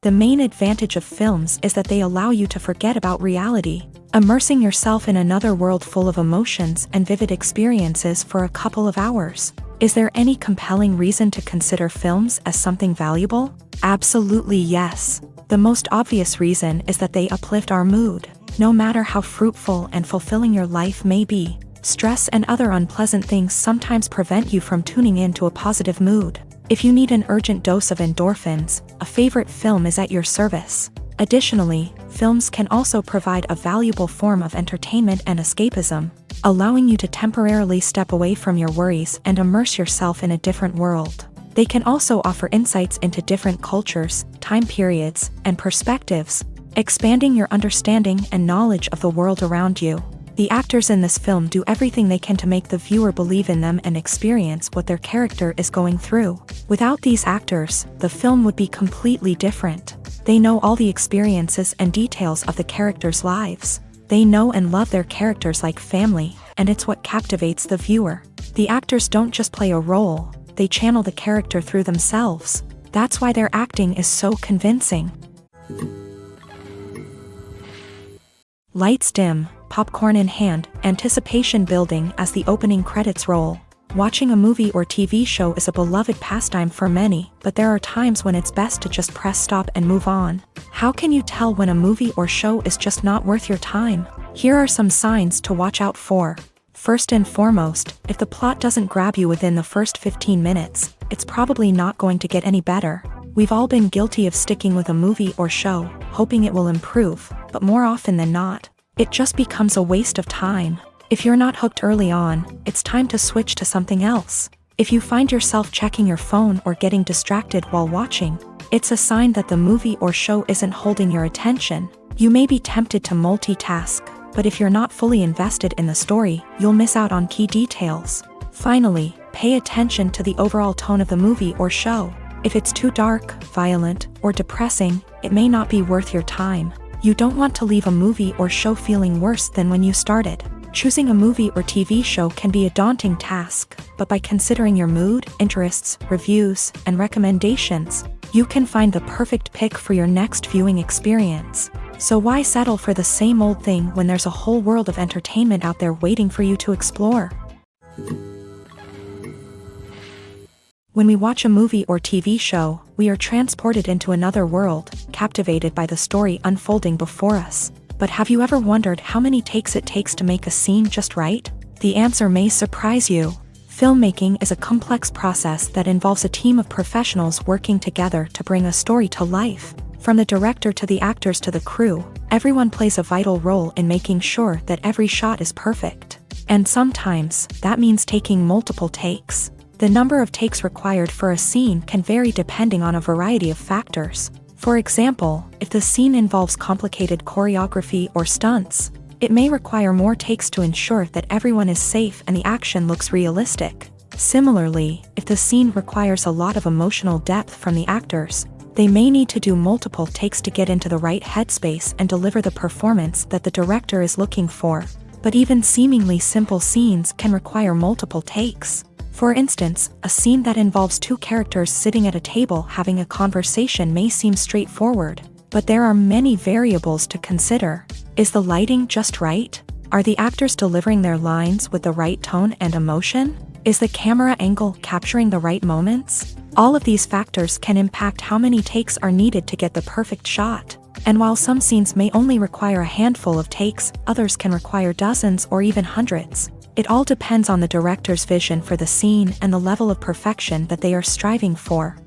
The main advantage of films is that they allow you to forget about reality, immersing yourself in another world full of emotions and vivid experiences for a couple of hours. Is there any compelling reason to consider films as something valuable? Absolutely yes. The most obvious reason is that they uplift our mood. No matter how fruitful and fulfilling your life may be, stress and other unpleasant things sometimes prevent you from tuning into a positive mood. If you need an urgent dose of endorphins, a favorite film is at your service. Additionally, films can also provide a valuable form of entertainment and escapism, allowing you to temporarily step away from your worries and immerse yourself in a different world. They can also offer insights into different cultures, time periods, and perspectives, expanding your understanding and knowledge of the world around you. The actors in this film do everything they can to make the viewer believe in them and experience what their character is going through. Without these actors, the film would be completely different. They know all the experiences and details of the characters' lives. They know and love their characters like family, and it's what captivates the viewer. The actors don't just play a role, they channel the character through themselves. That's why their acting is so convincing. Lights dim, popcorn in hand, anticipation building as the opening credits roll. Watching a movie or TV show is a beloved pastime for many, but there are times when it's best to just press stop and move on. How can you tell when a movie or show is just not worth your time? Here are some signs to watch out for. First and foremost, if the plot doesn't grab you within the first 15 minutes, it's probably not going to get any better. We've all been guilty of sticking with a movie or show, hoping it will improve, but more often than not, it just becomes a waste of time. If you're not hooked early on, it's time to switch to something else. If you find yourself checking your phone or getting distracted while watching, it's a sign that the movie or show isn't holding your attention. You may be tempted to multitask, but if you're not fully invested in the story, you'll miss out on key details. Finally, pay attention to the overall tone of the movie or show. If it's too dark, violent, or depressing, it may not be worth your time. You don't want to leave a movie or show feeling worse than when you started. Choosing a movie or TV show can be a daunting task, but by considering your mood, interests, reviews, and recommendations, you can find the perfect pick for your next viewing experience. So why settle for the same old thing when there's a whole world of entertainment out there waiting for you to explore? When we watch a movie or TV show, we are transported into another world, captivated by the story unfolding before us. But have you ever wondered how many takes it takes to make a scene just right? The answer may surprise you. Filmmaking is a complex process that involves a team of professionals working together to bring a story to life. From the director to the actors to the crew, everyone plays a vital role in making sure that every shot is perfect. And sometimes, that means taking multiple takes. The number of takes required for a scene can vary depending on a variety of factors. For example, if the scene involves complicated choreography or stunts, it may require more takes to ensure that everyone is safe and the action looks realistic. Similarly, if the scene requires a lot of emotional depth from the actors, they may need to do multiple takes to get into the right headspace and deliver the performance that the director is looking for. But even seemingly simple scenes can require multiple takes. For instance, a scene that involves two characters sitting at a table having a conversation may seem straightforward, but there are many variables to consider. Is the lighting just right? Are the actors delivering their lines with the right tone and emotion? Is the camera angle capturing the right moments? All of these factors can impact how many takes are needed to get the perfect shot. And while some scenes may only require a handful of takes, others can require dozens or even hundreds. It all depends on the director's vision for the scene and the level of perfection that they are striving for.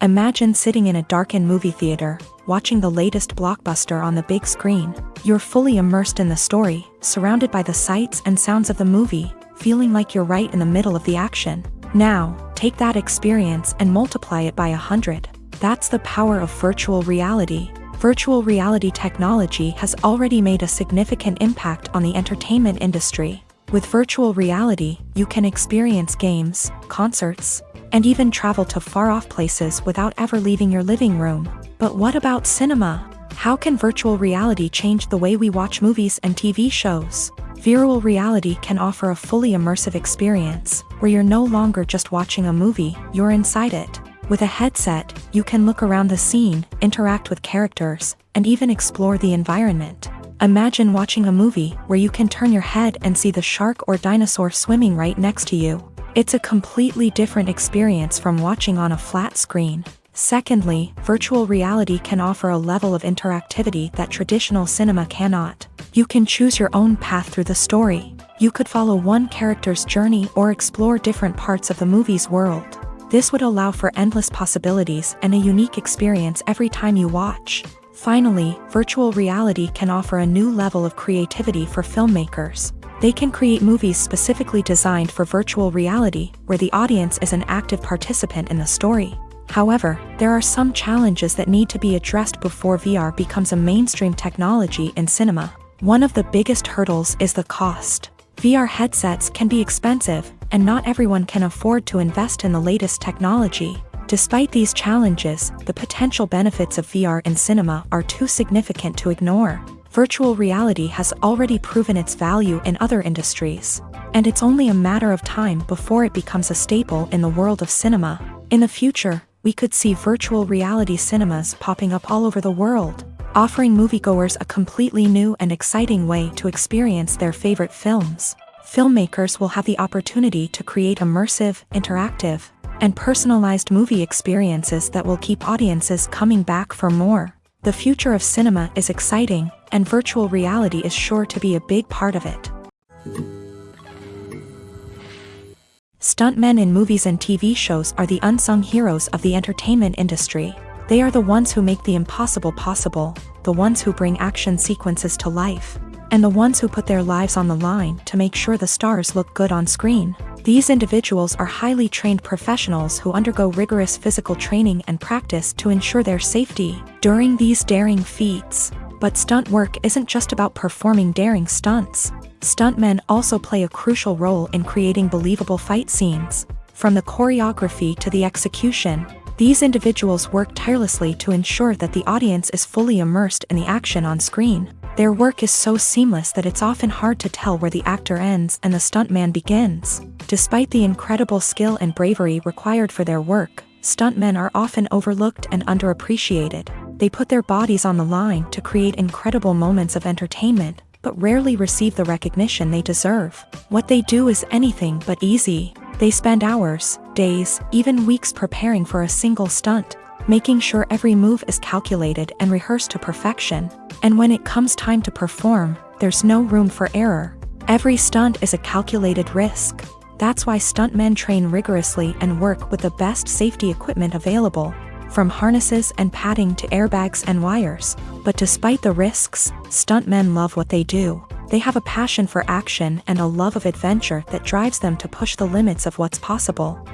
Imagine sitting in a darkened movie theater, watching the latest blockbuster on the big screen. You're fully immersed in the story, surrounded by the sights and sounds of the movie, feeling like you're right in the middle of the action. Now, take that experience and multiply it by 100. That's the power of virtual reality. Virtual reality technology has already made a significant impact on the entertainment industry. With virtual reality, you can experience games, concerts, and even travel to far-off places without ever leaving your living room. But what about cinema? How can virtual reality change the way we watch movies and TV shows? Virtual reality can offer a fully immersive experience, where you're no longer just watching a movie, you're inside it. With a headset, you can look around the scene, interact with characters, and even explore the environment. Imagine watching a movie where you can turn your head and see the shark or dinosaur swimming right next to you. It's a completely different experience from watching on a flat screen. Secondly, virtual reality can offer a level of interactivity that traditional cinema cannot. You can choose your own path through the story. You could follow one character's journey or explore different parts of the movie's world. This would allow for endless possibilities and a unique experience every time you watch. Finally, virtual reality can offer a new level of creativity for filmmakers. They can create movies specifically designed for virtual reality, where the audience is an active participant in the story. However, there are some challenges that need to be addressed before VR becomes a mainstream technology in cinema. One of the biggest hurdles is the cost. VR headsets can be expensive, and not everyone can afford to invest in the latest technology. Despite these challenges, the potential benefits of VR in cinema are too significant to ignore. Virtual reality has already proven its value in other industries, and it's only a matter of time before it becomes a staple in the world of cinema. In the future, we could see virtual reality cinemas popping up all over the world, offering moviegoers a completely new and exciting way to experience their favorite films. Filmmakers will have the opportunity to create immersive, interactive, and personalized movie experiences that will keep audiences coming back for more. The future of cinema is exciting, and virtual reality is sure to be a big part of it. Stuntmen in movies and TV shows are the unsung heroes of the entertainment industry. They are the ones who make the impossible possible, the ones who bring action sequences to life, and the ones who put their lives on the line to make sure the stars look good on screen. These individuals are highly trained professionals who undergo rigorous physical training and practice to ensure their safety during these daring feats. But stunt work isn't just about performing daring stunts. Stuntmen also play a crucial role in creating believable fight scenes. From the choreography to the execution, these individuals work tirelessly to ensure that the audience is fully immersed in the action on screen. Their work is so seamless that it's often hard to tell where the actor ends and the stuntman begins. Despite the incredible skill and bravery required for their work, stuntmen are often overlooked and underappreciated. They put their bodies on the line to create incredible moments of entertainment, but rarely receive the recognition they deserve. What they do is anything but easy. They spend hours, days, even weeks preparing for a single stunt, making sure every move is calculated and rehearsed to perfection. And when it comes time to perform, there's no room for error. Every stunt is a calculated risk. That's why stuntmen train rigorously and work with the best safety equipment available, from harnesses and padding to airbags and wires. But despite the risks, stuntmen love what they do. They have a passion for action and a love of adventure that drives them to push the limits of what's possible.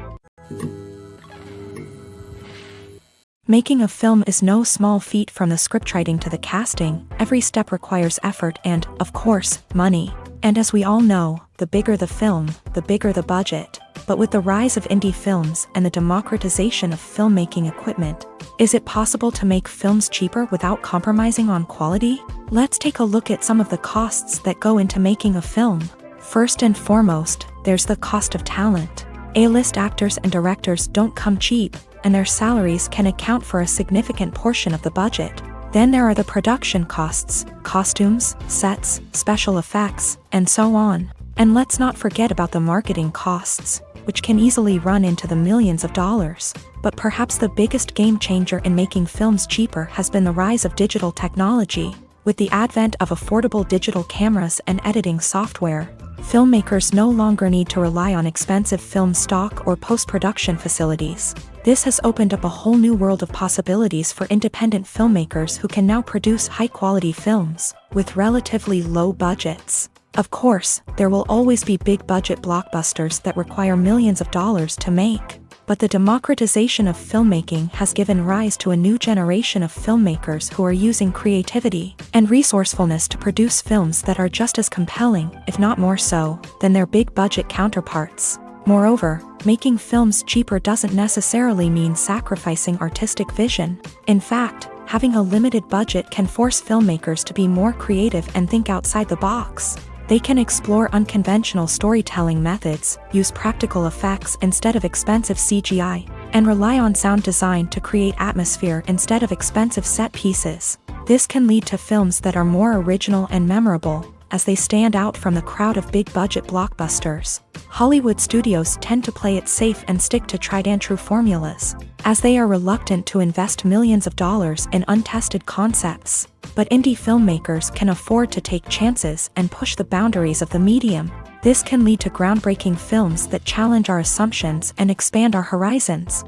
Making a film is no small feat. From the scriptwriting to the casting, every step requires effort and, of course, money. And as we all know, the bigger the film, the bigger the budget. But with the rise of indie films and the democratization of filmmaking equipment, is it possible to make films cheaper without compromising on quality? Let's take a look at some of the costs that go into making a film. First and foremost, there's the cost of talent. A-list actors and directors don't come cheap, and their salaries can account for a significant portion of the budget. Then there are the production costs, costumes, sets, special effects, and so on. And let's not forget about the marketing costs, which can easily run into the millions of dollars. But perhaps the biggest game changer in making films cheaper has been the rise of digital technology. With the advent of affordable digital cameras and editing software, filmmakers no longer need to rely on expensive film stock or post-production facilities. This has opened up a whole new world of possibilities for independent filmmakers who can now produce high-quality films with relatively low budgets. Of course, there will always be big-budget blockbusters that require millions of dollars to make. But the democratization of filmmaking has given rise to a new generation of filmmakers who are using creativity and resourcefulness to produce films that are just as compelling, if not more so, than their big-budget counterparts. Moreover, making films cheaper doesn't necessarily mean sacrificing artistic vision. In fact, having a limited budget can force filmmakers to be more creative and think outside the box. They can explore unconventional storytelling methods, use practical effects instead of expensive CGI, and rely on sound design to create atmosphere instead of expensive set pieces. This can lead to films that are more original and memorable, as they stand out from the crowd of big-budget blockbusters. Hollywood studios tend to play it safe and stick to tried-and-true formulas, as they are reluctant to invest millions of dollars in untested concepts. But indie filmmakers can afford to take chances and push the boundaries of the medium. This can lead to groundbreaking films that challenge our assumptions and expand our horizons.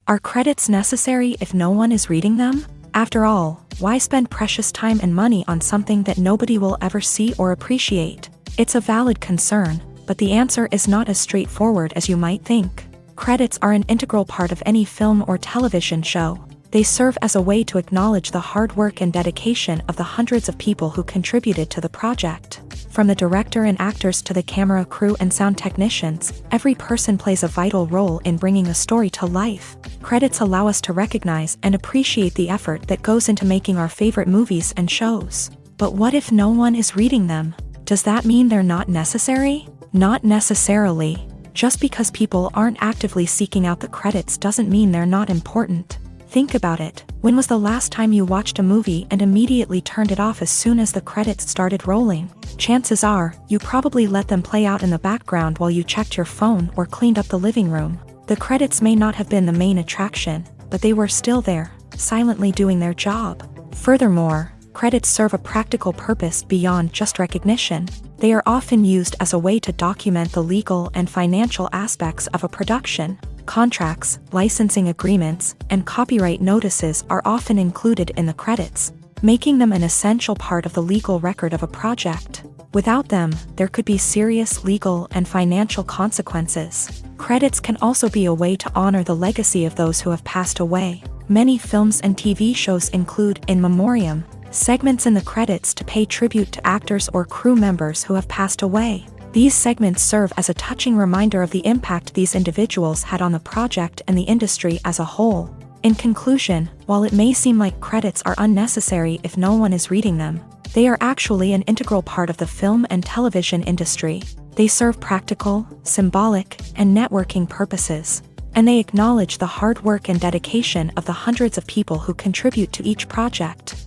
Are credits necessary if no one is reading them? After all, why spend precious time and money on something that nobody will ever see or appreciate? It's a valid concern, but the answer is not as straightforward as you might think. Credits are an integral part of any film or television show. They serve as a way to acknowledge the hard work and dedication of the hundreds of people who contributed to the project. From the director and actors to the camera crew and sound technicians, every person plays a vital role in bringing a story to life. Credits allow us to recognize and appreciate the effort that goes into making our favorite movies and shows. But what if no one is reading them? Does that mean they're not necessary? Not necessarily. Just because people aren't actively seeking out the credits doesn't mean they're not important. Think about it. When was the last time you watched a movie and immediately turned it off as soon as the credits started rolling? Chances are, you probably let them play out in the background while you checked your phone or cleaned up the living room. The credits may not have been the main attraction, but they were still there, silently doing their job. Furthermore, credits serve a practical purpose beyond just recognition. They are often used as a way to document the legal and financial aspects of a production. Contracts, licensing agreements, and copyright notices are often included in the credits, making them an essential part of the legal record of a project. Without them, there could be serious legal and financial consequences. Credits can also be a way to honor the legacy of those who have passed away. Many films and TV shows include in memoriam segments in the credits to pay tribute to actors or crew members who have passed away. These segments serve as a touching reminder of the impact these individuals had on the project and the industry as a whole. In conclusion, while it may seem like credits are unnecessary if no one is reading them, they are actually an integral part of the film and television industry. They serve practical, symbolic, and networking purposes, and they acknowledge the hard work and dedication of the hundreds of people who contribute to each project.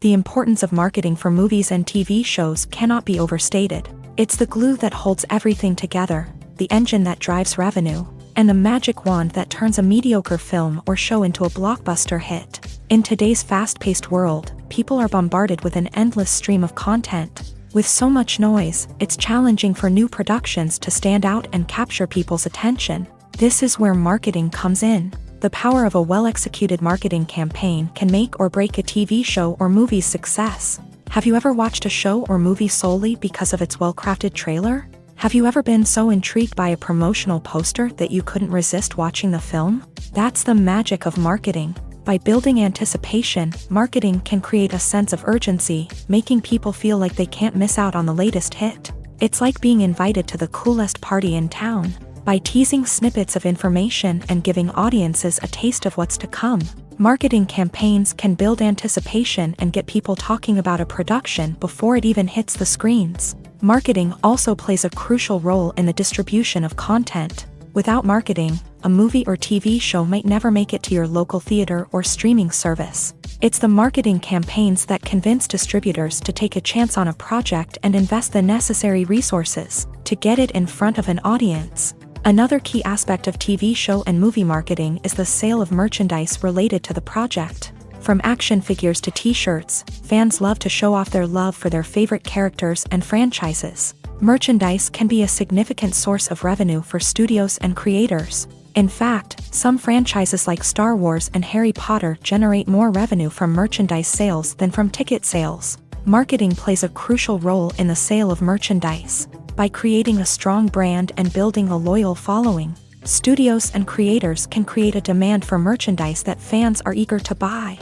The importance of marketing for movies and TV shows cannot be overstated. It's the glue that holds everything together, the engine that drives revenue, and the magic wand that turns a mediocre film or show into a blockbuster hit. In today's fast-paced world, people are bombarded with an endless stream of content. With so much noise, it's challenging for new productions to stand out and capture people's attention. This is where marketing comes in. The power of a well-executed marketing campaign can make or break a TV show or movie's success. Have you ever watched a show or movie solely because of its well-crafted trailer? Have you ever been so intrigued by a promotional poster that you couldn't resist watching the film? That's the magic of marketing. By building anticipation, marketing can create a sense of urgency, making people feel like they can't miss out on the latest hit. It's like being invited to the coolest party in town. By teasing snippets of information and giving audiences a taste of what's to come, marketing campaigns can build anticipation and get people talking about a production before it even hits the screens. Marketing also plays a crucial role in the distribution of content. Without marketing, a movie or TV show might never make it to your local theater or streaming service. It's the marketing campaigns that convince distributors to take a chance on a project and invest the necessary resources to get it in front of an audience. Another key aspect of TV show and movie marketing is the sale of merchandise related to the project. From action figures to t-shirts, fans love to show off their love for their favorite characters and franchises. Merchandise can be a significant source of revenue for studios and creators. In fact, some franchises like Star Wars and Harry Potter generate more revenue from merchandise sales than from ticket sales. Marketing plays a crucial role in the sale of merchandise. By creating a strong brand and building a loyal following, studios and creators can create a demand for merchandise that fans are eager to buy.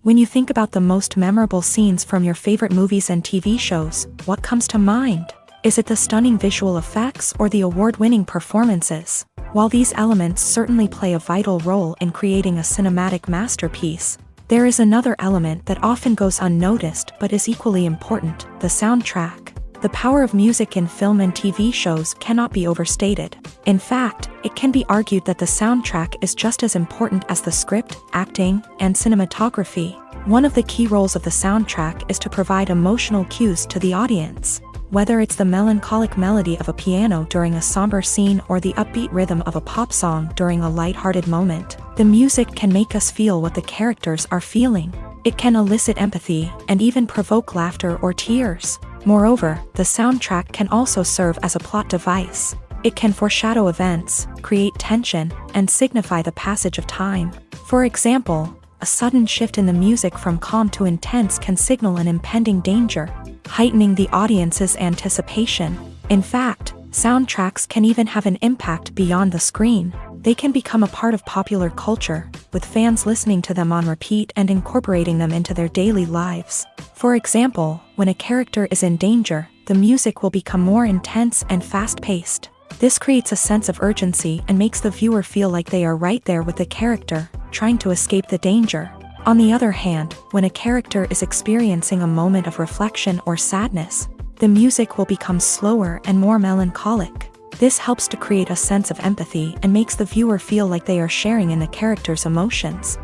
When you think about the most memorable scenes from your favorite movies and TV shows, what comes to mind? Is it the stunning visual effects or the award-winning performances? While these elements certainly play a vital role in creating a cinematic masterpiece, there is another element that often goes unnoticed but is equally important: the soundtrack. The power of music in film and TV shows cannot be overstated. In fact, it can be argued that the soundtrack is just as important as the script, acting, and cinematography. One of the key roles of the soundtrack is to provide emotional cues to the audience. Whether it's the melancholic melody of a piano during a somber scene or the upbeat rhythm of a pop song during a light-hearted moment, the music can make us feel what the characters are feeling. It can elicit empathy and even provoke laughter or tears. Moreover, the soundtrack can also serve as a plot device. It can foreshadow events, create tension, and signify the passage of time. For example, a sudden shift in the music from calm to intense can signal an impending danger, heightening the audience's anticipation. In fact, soundtracks can even have an impact beyond the screen. They can become a part of popular culture, with fans listening to them on repeat and incorporating them into their daily lives. For example, when a character is in danger, the music will become more intense and fast-paced. This creates a sense of urgency and makes the viewer feel like they are right there with the character, trying to escape the danger. On the other hand, when a character is experiencing a moment of reflection or sadness, the music will become slower and more melancholic. This helps to create a sense of empathy and makes the viewer feel like they are sharing in the character's emotions.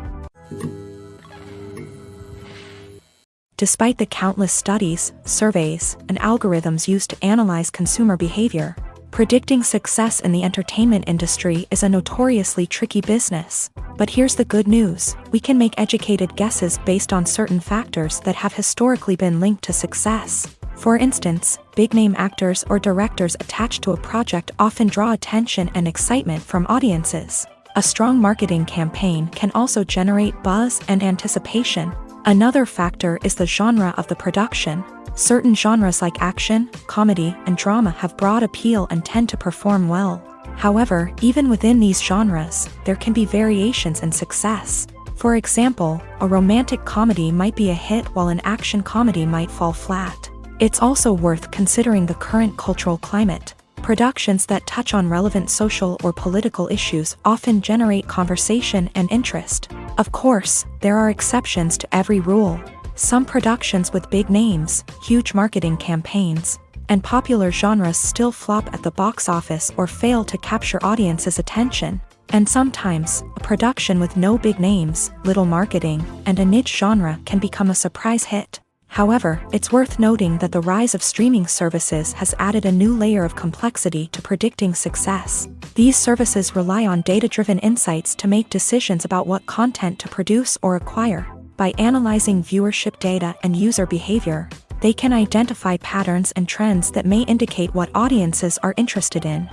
Despite the countless studies, surveys, and algorithms used to analyze consumer behavior, predicting success in the entertainment industry is a notoriously tricky business. But here's the good news: we can make educated guesses based on certain factors that have historically been linked to success. For instance, big-name actors or directors attached to a project often draw attention and excitement from audiences. A strong marketing campaign can also generate buzz and anticipation. Another factor is the genre of the production. Certain genres like action, comedy, and drama have broad appeal and tend to perform well. However, even within these genres, there can be variations in success. For example, a romantic comedy might be a hit while an action comedy might fall flat. It's also worth considering the current cultural climate. Productions that touch on relevant social or political issues often generate conversation and interest. Of course, there are exceptions to every rule. Some productions with big names, huge marketing campaigns, and popular genres still flop at the box office or fail to capture audiences' attention. And sometimes, a production with no big names, little marketing, and a niche genre can become a surprise hit. However, it's worth noting that the rise of streaming services has added a new layer of complexity to predicting success. These services rely on data-driven insights to make decisions about what content to produce or acquire. By analyzing viewership data and user behavior, they can identify patterns and trends that may indicate what audiences are interested in.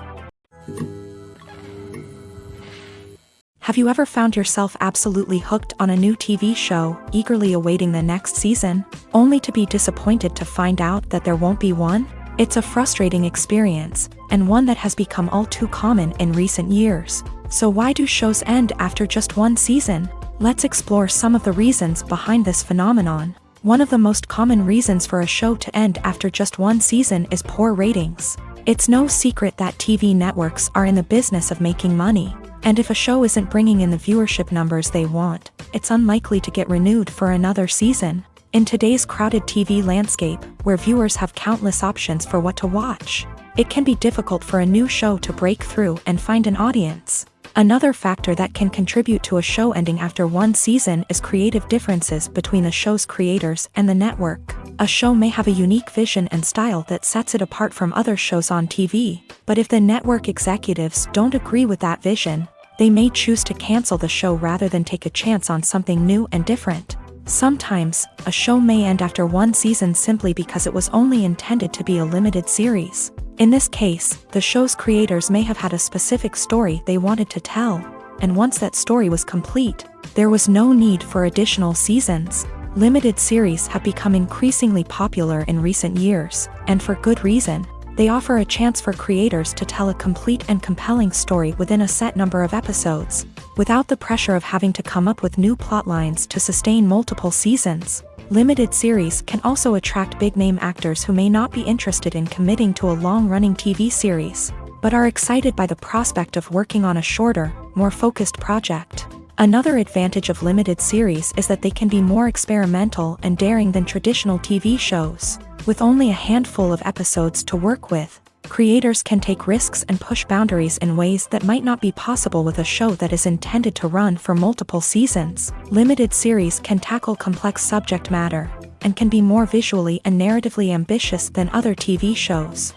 Have you ever found yourself absolutely hooked on a new TV show, eagerly awaiting the next season, only to be disappointed to find out that there won't be one? It's a frustrating experience, and one that has become all too common in recent years. So why do shows end after just one season? Let's explore some of the reasons behind this phenomenon. One of the most common reasons for a show to end after just one season is poor ratings. It's no secret that TV networks are in the business of making money. And if a show isn't bringing in the viewership numbers they want, it's unlikely to get renewed for another season. In today's crowded TV landscape, where viewers have countless options for what to watch, it can be difficult for a new show to break through and find an audience. Another factor that can contribute to a show ending after one season is creative differences between the show's creators and the network. A show may have a unique vision and style that sets it apart from other shows on TV, but if the network executives don't agree with that vision, they may choose to cancel the show rather than take a chance on something new and different. Sometimes, a show may end after one season simply because it was only intended to be a limited series. In this case, the show's creators may have had a specific story they wanted to tell, and once that story was complete, there was no need for additional seasons. Limited series have become increasingly popular in recent years, and for good reason. They offer a chance for creators to tell a complete and compelling story within a set number of episodes, without the pressure of having to come up with new plotlines to sustain multiple seasons. Limited series can also attract big-name actors who may not be interested in committing to a long-running TV series, but are excited by the prospect of working on a shorter, more focused project. Another advantage of limited series is that they can be more experimental and daring than traditional TV shows. With only a handful of episodes to work with, creators can take risks and push boundaries in ways that might not be possible with a show that is intended to run for multiple seasons. Limited series can tackle complex subject matter, and can be more visually and narratively ambitious than other TV shows.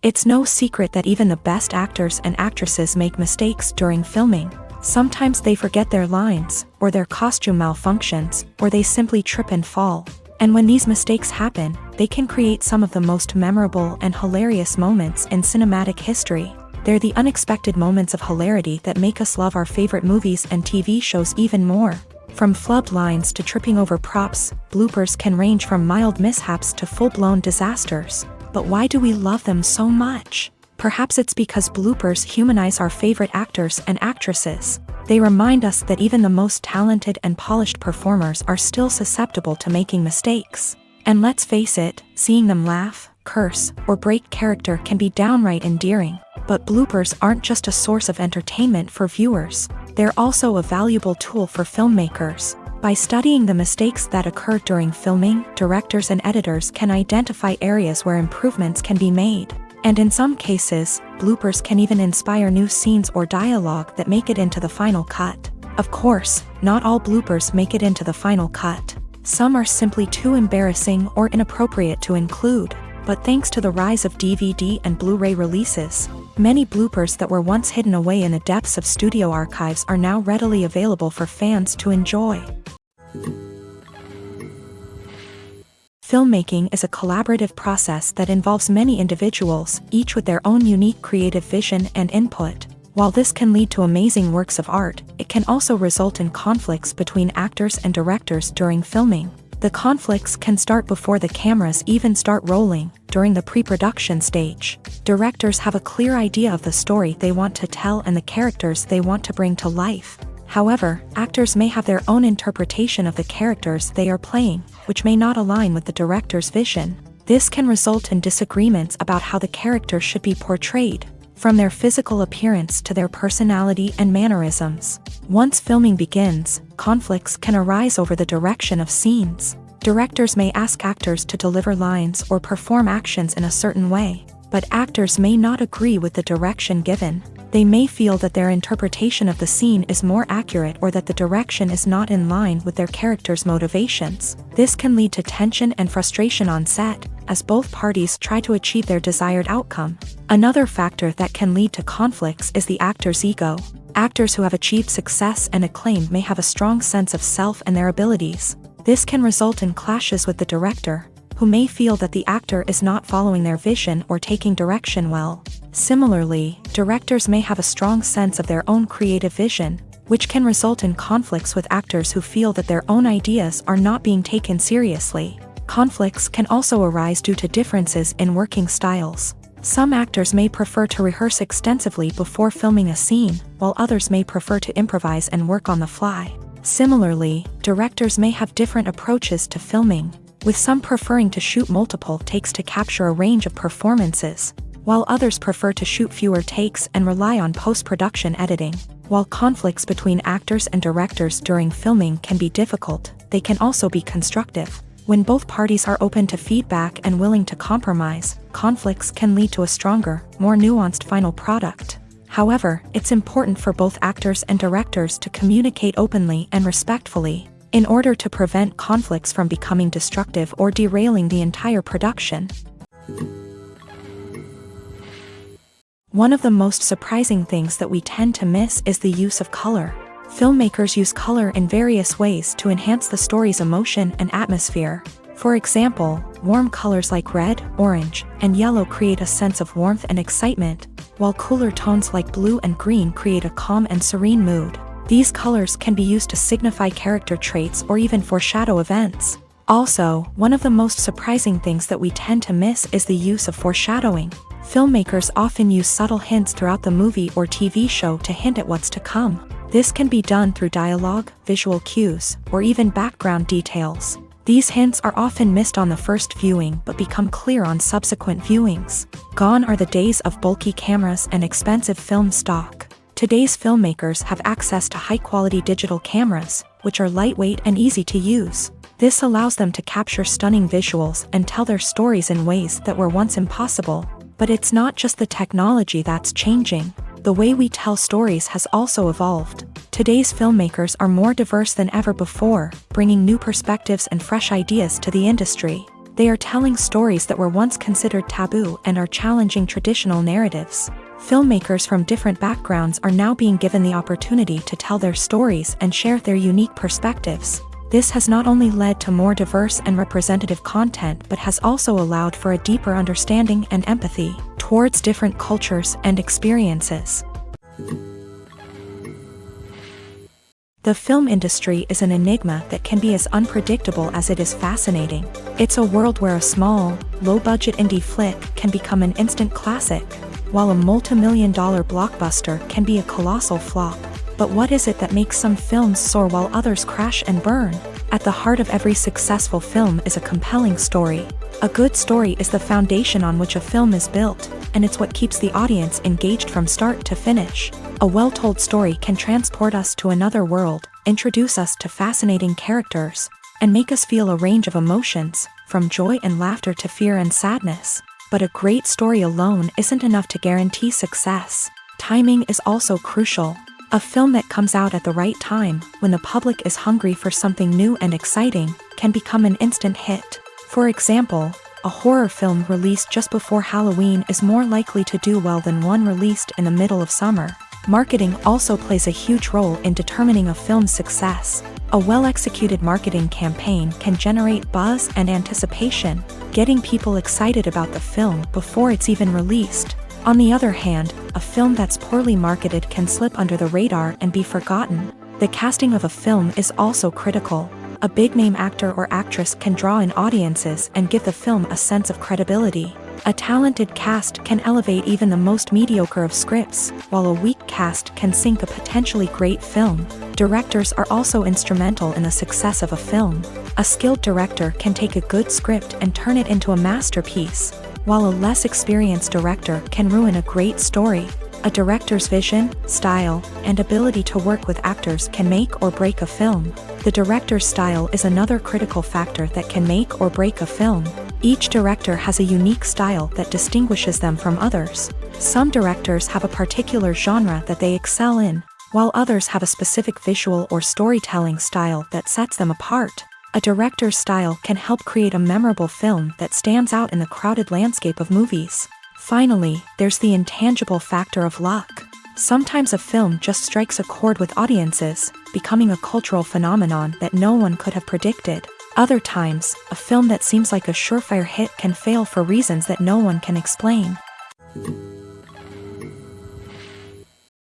It's no secret that even the best actors and actresses make mistakes during filming. Sometimes they forget their lines, or their costume malfunctions, or they simply trip and fall. And when these mistakes happen, they can create some of the most memorable and hilarious moments in cinematic history. They're the unexpected moments of hilarity that make us love our favorite movies and TV shows even more. From flubbed lines to tripping over props, bloopers can range from mild mishaps to full-blown disasters. But why do we love them so much? Perhaps it's because bloopers humanize our favorite actors and actresses. They remind us that even the most talented and polished performers are still susceptible to making mistakes. And let's face it, seeing them laugh, curse, or break character can be downright endearing. But bloopers aren't just a source of entertainment for viewers. They're also a valuable tool for filmmakers. By studying the mistakes that occur during filming, directors and editors can identify areas where improvements can be made. And in some cases, bloopers can even inspire new scenes or dialogue that make it into the final cut. Of course, not all bloopers make it into the final cut. Some are simply too embarrassing or inappropriate to include. But thanks to the rise of DVD and Blu-ray releases, many bloopers that were once hidden away in the depths of studio archives are now readily available for fans to enjoy. Filmmaking is a collaborative process that involves many individuals, each with their own unique creative vision and input. While this can lead to amazing works of art, it can also result in conflicts between actors and directors during filming. The conflicts can start before the cameras even start rolling, during the pre-production stage. Directors have a clear idea of the story they want to tell and the characters they want to bring to life. However, actors may have their own interpretation of the characters they are playing, which may not align with the director's vision. This can result in disagreements about how the character should be portrayed, from their physical appearance to their personality and mannerisms. Once filming begins, conflicts can arise over the direction of scenes. Directors may ask actors to deliver lines or perform actions in a certain way, but actors may not agree with the direction given. They may feel that their interpretation of the scene is more accurate or that the direction is not in line with their character's motivations. This can lead to tension and frustration on set, as both parties try to achieve their desired outcome. Another factor that can lead to conflicts is the actor's ego. Actors who have achieved success and acclaim may have a strong sense of self and their abilities. This can result in clashes with the director, who may feel that the actor is not following their vision or taking direction well. Similarly, directors may have a strong sense of their own creative vision, which can result in conflicts with actors who feel that their own ideas are not being taken seriously. Conflicts can also arise due to differences in working styles. Some actors may prefer to rehearse extensively before filming a scene, while others may prefer to improvise and work on the fly. Similarly, directors may have different approaches to filming, with some preferring to shoot multiple takes to capture a range of performances, while others prefer to shoot fewer takes and rely on post-production editing. While conflicts between actors and directors during filming can be difficult, they can also be constructive. When both parties are open to feedback and willing to compromise, conflicts can lead to a stronger, more nuanced final product. However, it's important for both actors and directors to communicate openly and respectfully, in order to prevent conflicts from becoming destructive or derailing the entire production. One of the most surprising things that we tend to miss is the use of color. Filmmakers use color in various ways to enhance the story's emotion and atmosphere. For example, warm colors like red, orange, and yellow create a sense of warmth and excitement, while cooler tones like blue and green create a calm and serene mood. These colors can be used to signify character traits or even foreshadow events. Also, one of the most surprising things that we tend to miss is the use of foreshadowing. Filmmakers often use subtle hints throughout the movie or TV show to hint at what's to come. This can be done through dialogue, visual cues, or even background details. These hints are often missed on the first viewing but become clear on subsequent viewings. Gone are the days of bulky cameras and expensive film stock. Today's filmmakers have access to high-quality digital cameras, which are lightweight and easy to use. This allows them to capture stunning visuals and tell their stories in ways that were once impossible. But it's not just the technology that's changing. The way we tell stories has also evolved. Today's filmmakers are more diverse than ever before, bringing new perspectives and fresh ideas to the industry. They are telling stories that were once considered taboo and are challenging traditional narratives. Filmmakers from different backgrounds are now being given the opportunity to tell their stories and share their unique perspectives. This has not only led to more diverse and representative content but has also allowed for a deeper understanding and empathy towards different cultures and experiences. The film industry is an enigma that can be as unpredictable as it is fascinating. It's a world where a small, low-budget indie flick can become an instant classic, while a multi-million-dollar blockbuster can be a colossal flop. But what is it that makes some films soar while others crash and burn? At the heart of every successful film is a compelling story. A good story is the foundation on which a film is built, and it's what keeps the audience engaged from start to finish. A well-told story can transport us to another world, introduce us to fascinating characters, and make us feel a range of emotions, from joy and laughter to fear and sadness. But a great story alone isn't enough to guarantee success. Timing is also crucial. A film that comes out at the right time, when the public is hungry for something new and exciting, can become an instant hit. For example, a horror film released just before Halloween is more likely to do well than one released in the middle of summer. Marketing also plays a huge role in determining a film's success. A well-executed marketing campaign can generate buzz and anticipation, getting people excited about the film before it's even released. On the other hand, a film that's poorly marketed can slip under the radar and be forgotten. The casting of a film is also critical. A big-name actor or actress can draw in audiences and give the film a sense of credibility. A talented cast can elevate even the most mediocre of scripts, while a weak cast can sink a potentially great film. Directors are also instrumental in the success of a film. A skilled director can take a good script and turn it into a masterpiece, while a less experienced director can ruin a great story. A director's vision, style, and ability to work with actors can make or break a film. The director's style is another critical factor that can make or break a film. Each director has a unique style that distinguishes them from others. Some directors have a particular genre that they excel in, while others have a specific visual or storytelling style that sets them apart. A director's style can help create a memorable film that stands out in the crowded landscape of movies. Finally, there's the intangible factor of luck. Sometimes a film just strikes a chord with audiences, becoming a cultural phenomenon that no one could have predicted. Other times, a film that seems like a surefire hit can fail for reasons that no one can explain.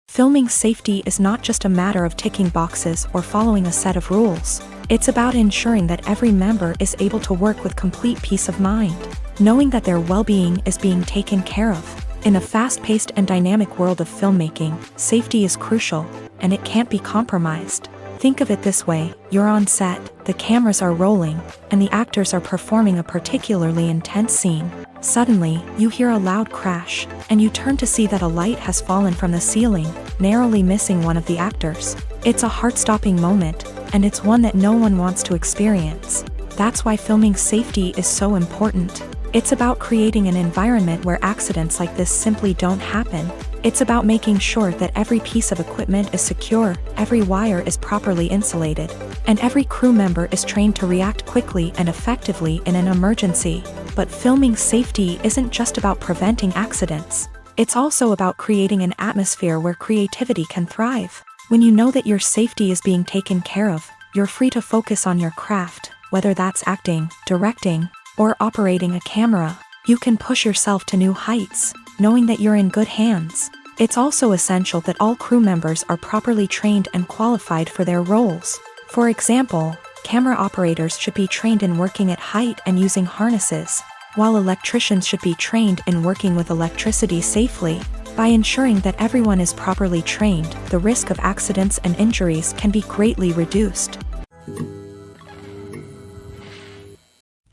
Filming safety is not just a matter of ticking boxes or following a set of rules. It's about ensuring that every member is able to work with complete peace of mind, knowing that their well-being is being taken care of. In a fast-paced and dynamic world of filmmaking, safety is crucial, and it can't be compromised. Think of it this way: you're on set, the cameras are rolling, and the actors are performing a particularly intense scene. Suddenly, you hear a loud crash, and you turn to see that a light has fallen from the ceiling, narrowly missing one of the actors. It's a heart-stopping moment, and it's one that no one wants to experience. That's why filming safety is so important. It's about creating an environment where accidents like this simply don't happen. It's about making sure that every piece of equipment is secure, every wire is properly insulated, and every crew member is trained to react quickly and effectively in an emergency. But filming safety isn't just about preventing accidents. It's also about creating an atmosphere where creativity can thrive. When you know that your safety is being taken care of, you're free to focus on your craft, whether that's acting, directing, or operating a camera. You can push yourself to new heights, knowing that you're in good hands. It's also essential that all crew members are properly trained and qualified for their roles. For example, camera operators should be trained in working at height and using harnesses, while electricians should be trained in working with electricity safely. By ensuring that everyone is properly trained, the risk of accidents and injuries can be greatly reduced.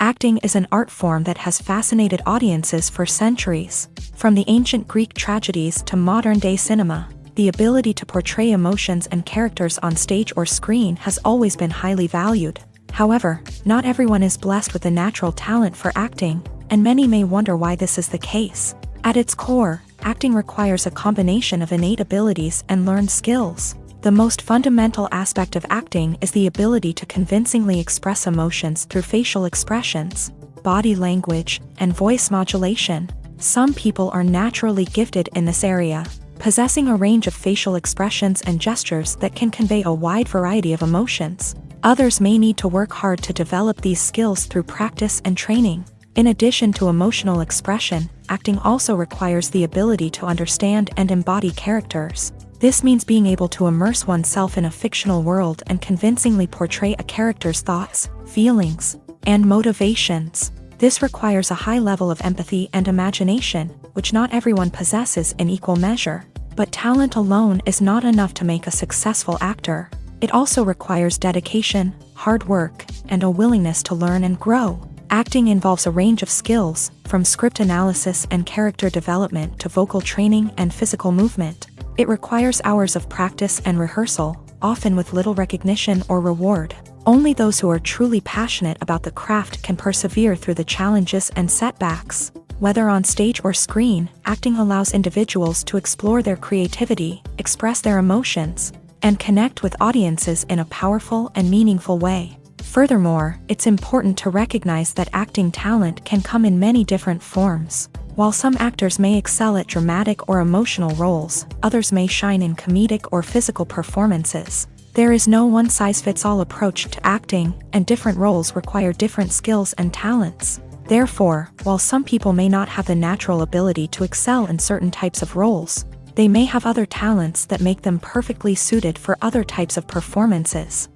Acting is an art form that has fascinated audiences for centuries. From the ancient Greek tragedies to modern-day cinema, the ability to portray emotions and characters on stage or screen has always been highly valued. However, not everyone is blessed with a natural talent for acting, and many may wonder why this is the case. At its core, acting requires a combination of innate abilities and learned skills. The most fundamental aspect of acting is the ability to convincingly express emotions through facial expressions, body language, and voice modulation. Some people are naturally gifted in this area, possessing a range of facial expressions and gestures that can convey a wide variety of emotions. Others may need to work hard to develop these skills through practice and training. In addition to emotional expression, acting also requires the ability to understand and embody characters. This means being able to immerse oneself in a fictional world and convincingly portray a character's thoughts, feelings, and motivations. This requires a high level of empathy and imagination, which not everyone possesses in equal measure. But talent alone is not enough to make a successful actor. It also requires dedication, hard work, and a willingness to learn and grow. Acting involves a range of skills, from script analysis and character development to vocal training and physical movement. It requires hours of practice and rehearsal, often with little recognition or reward. Only those who are truly passionate about the craft can persevere through the challenges and setbacks. Whether on stage or screen, acting allows individuals to explore their creativity, express their emotions, and connect with audiences in a powerful and meaningful way. Furthermore, it's important to recognize that acting talent can come in many different forms. While some actors may excel at dramatic or emotional roles, others may shine in comedic or physical performances. There is no one-size-fits-all approach to acting, and different roles require different skills and talents. Therefore, while some people may not have the natural ability to excel in certain types of roles, they may have other talents that make them perfectly suited for other types of performances.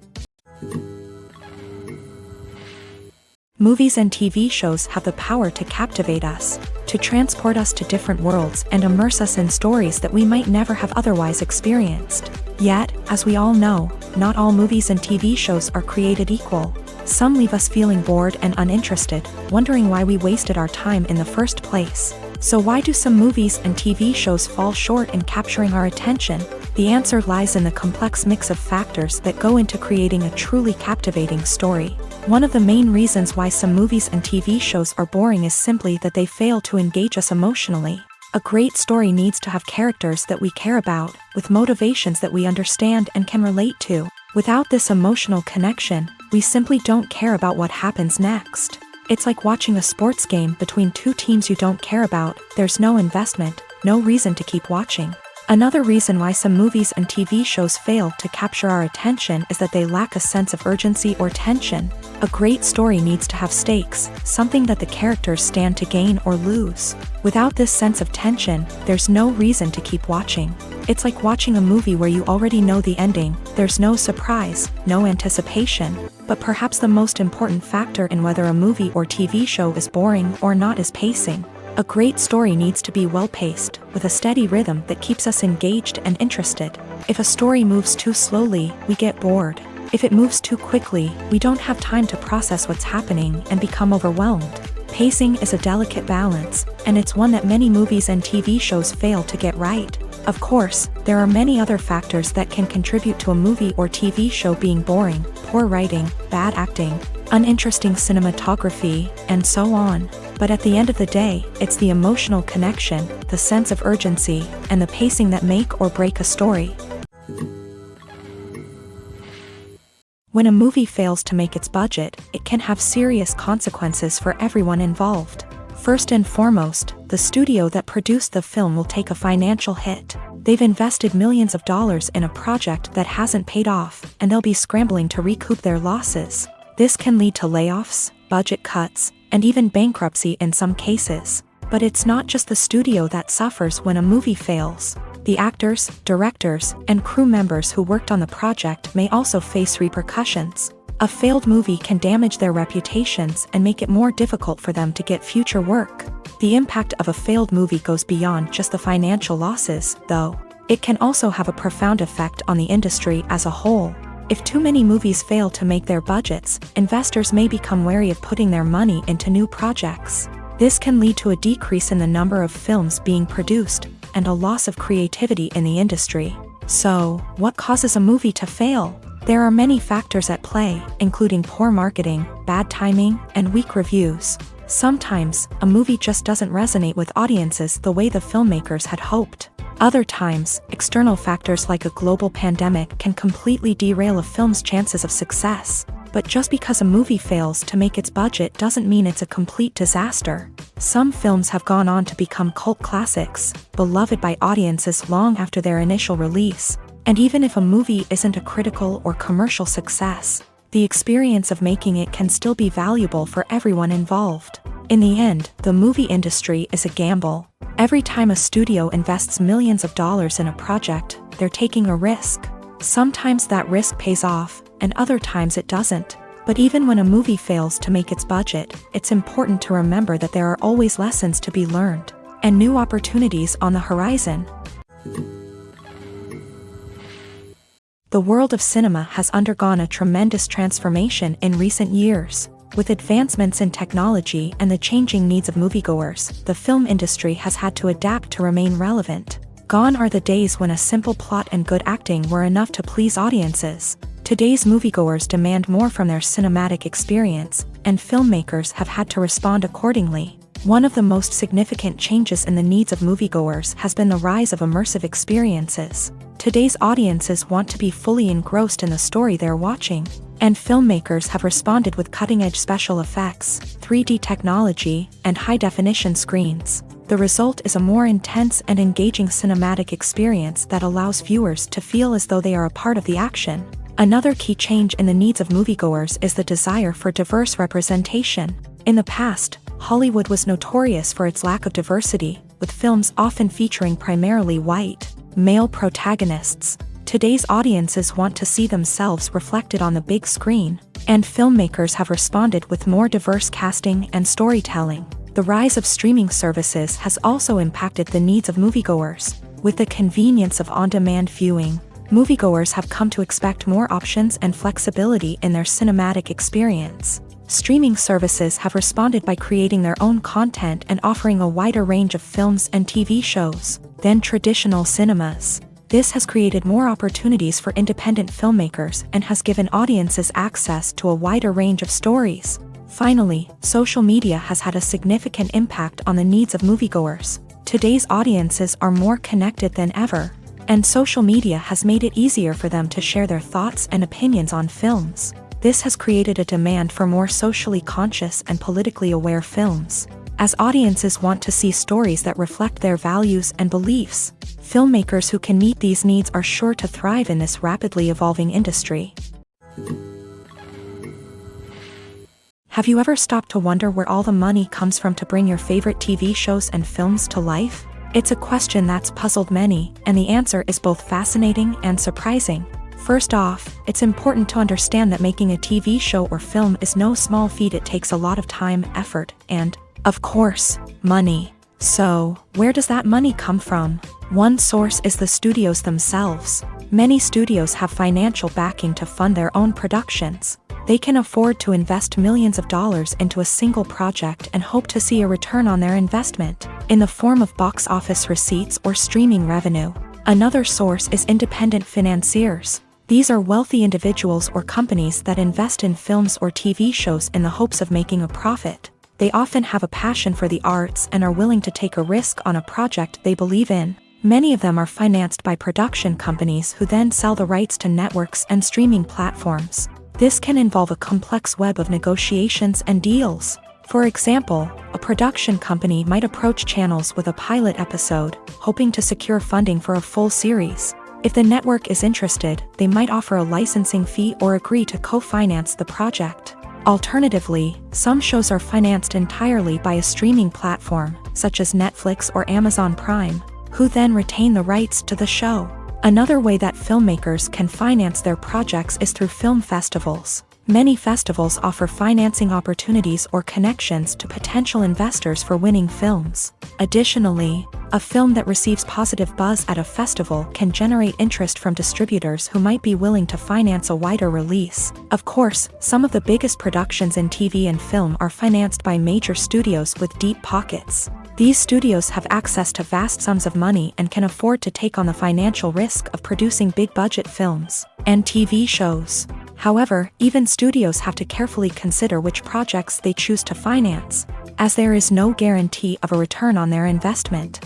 Movies and TV shows have the power to captivate us, to transport us to different worlds and immerse us in stories that we might never have otherwise experienced. Yet, as we all know, not all movies and TV shows are created equal. Some leave us feeling bored and uninterested, wondering why we wasted our time in the first place. So why do some movies and TV shows fall short in capturing our attention? The answer lies in the complex mix of factors that go into creating a truly captivating story. One of the main reasons why some movies and TV shows are boring is simply that they fail to engage us emotionally. A great story needs to have characters that we care about, with motivations that we understand and can relate to. Without this emotional connection, we simply don't care about what happens next. It's like watching a sports game between two teams you don't care about. There's no investment, no reason to keep watching. Another reason why some movies and TV shows fail to capture our attention is that they lack a sense of urgency or tension. A great story needs to have stakes, something that the characters stand to gain or lose. Without this sense of tension, there's no reason to keep watching. It's like watching a movie where you already know the ending. There's no surprise, no anticipation. But perhaps the most important factor in whether a movie or TV show is boring or not is pacing. A great story needs to be well-paced, with a steady rhythm that keeps us engaged and interested. If a story moves too slowly, we get bored. If it moves too quickly, we don't have time to process what's happening and become overwhelmed. Pacing is a delicate balance, and it's one that many movies and TV shows fail to get right. Of course, there are many other factors that can contribute to a movie or TV show being boring: poor writing, bad acting, uninteresting cinematography, and so on. But at the end of the day, it's the emotional connection, the sense of urgency, and the pacing that make or break a story. When a movie fails to make its budget, it can have serious consequences for everyone involved. First and foremost, the studio that produced the film will take a financial hit. They've invested millions of dollars in a project that hasn't paid off, and they'll be scrambling to recoup their losses. This can lead to layoffs, budget cuts, and even bankruptcy in some cases. But it's not just the studio that suffers when a movie fails. The actors, directors, and crew members who worked on the project may also face repercussions. A failed movie can damage their reputations and make it more difficult for them to get future work. The impact of a failed movie goes beyond just the financial losses, though. It can also have a profound effect on the industry as a whole. If too many movies fail to make their budgets, investors may become wary of putting their money into new projects. This can lead to a decrease in the number of films being produced, and a loss of creativity in the industry. So, what causes a movie to fail? There are many factors at play, including poor marketing, bad timing, and weak reviews. Sometimes, a movie just doesn't resonate with audiences the way the filmmakers had hoped. Other times, external factors like a global pandemic can completely derail a film's chances of success. But just because a movie fails to make its budget doesn't mean it's a complete disaster. Some films have gone on to become cult classics, beloved by audiences long after their initial release. And even if a movie isn't a critical or commercial success, the experience of making it can still be valuable for everyone involved. In the end, the movie industry is a gamble. Every time a studio invests millions of dollars in a project, they're taking a risk. Sometimes that risk pays off, and other times it doesn't. But even when a movie fails to make its budget, it's important to remember that there are always lessons to be learned, and new opportunities on the horizon. The world of cinema has undergone a tremendous transformation in recent years. With advancements in technology and the changing needs of moviegoers, the film industry has had to adapt to remain relevant. Gone are the days when a simple plot and good acting were enough to please audiences. Today's moviegoers demand more from their cinematic experience, and filmmakers have had to respond accordingly. One of the most significant changes in the needs of moviegoers has been the rise of immersive experiences. Today's audiences want to be fully engrossed in the story they're watching, and filmmakers have responded with cutting-edge special effects, 3D technology, and high-definition screens. The result is a more intense and engaging cinematic experience that allows viewers to feel as though they are a part of the action. Another key change in the needs of moviegoers is the desire for diverse representation. In the past, Hollywood was notorious for its lack of diversity, with films often featuring primarily white, male protagonists. Today's audiences want to see themselves reflected on the big screen, and filmmakers have responded with more diverse casting and storytelling. The rise of streaming services has also impacted the needs of moviegoers. With the convenience of on-demand viewing, moviegoers have come to expect more options and flexibility in their cinematic experience. Streaming services have responded by creating their own content and offering a wider range of films and TV shows than traditional cinemas. This has created more opportunities for independent filmmakers and has given audiences access to a wider range of stories. Finally, social media has had a significant impact on the needs of moviegoers. Today's audiences are more connected than ever, and social media has made it easier for them to share their thoughts and opinions on films. This has created a demand for more socially conscious and politically aware films. As audiences want to see stories that reflect their values and beliefs, filmmakers who can meet these needs are sure to thrive in this rapidly evolving industry. Have you ever stopped to wonder where all the money comes from to bring your favorite TV shows and films to life? It's a question that's puzzled many, and the answer is both fascinating and surprising. First off, it's important to understand that making a TV show or film is no small feat. It takes a lot of time, effort, and, of course, money. So, where does that money come from? One source is the studios themselves. Many studios have financial backing to fund their own productions. They can afford to invest millions of dollars into a single project and hope to see a return on their investment, in the form of box office receipts or streaming revenue. Another source is independent financiers. These are wealthy individuals or companies that invest in films or TV shows in the hopes of making a profit. They often have a passion for the arts and are willing to take a risk on a project they believe in. Many of them are financed by production companies who then sell the rights to networks and streaming platforms. This can involve a complex web of negotiations and deals. For example, a production company might approach channels with a pilot episode, hoping to secure funding for a full series. If the network is interested, they might offer a licensing fee or agree to co-finance the project. Alternatively, some shows are financed entirely by a streaming platform, such as Netflix or Amazon Prime, who then retain the rights to the show. Another way that filmmakers can finance their projects is through film festivals. Many festivals offer financing opportunities or connections to potential investors for winning films. Additionally, a film that receives positive buzz at a festival can generate interest from distributors who might be willing to finance a wider release. Of course, some of the biggest productions in TV and film are financed by major studios with deep pockets. These studios have access to vast sums of money and can afford to take on the financial risk of producing big-budget films and TV shows. However, even studios have to carefully consider which projects they choose to finance, as there is no guarantee of a return on their investment.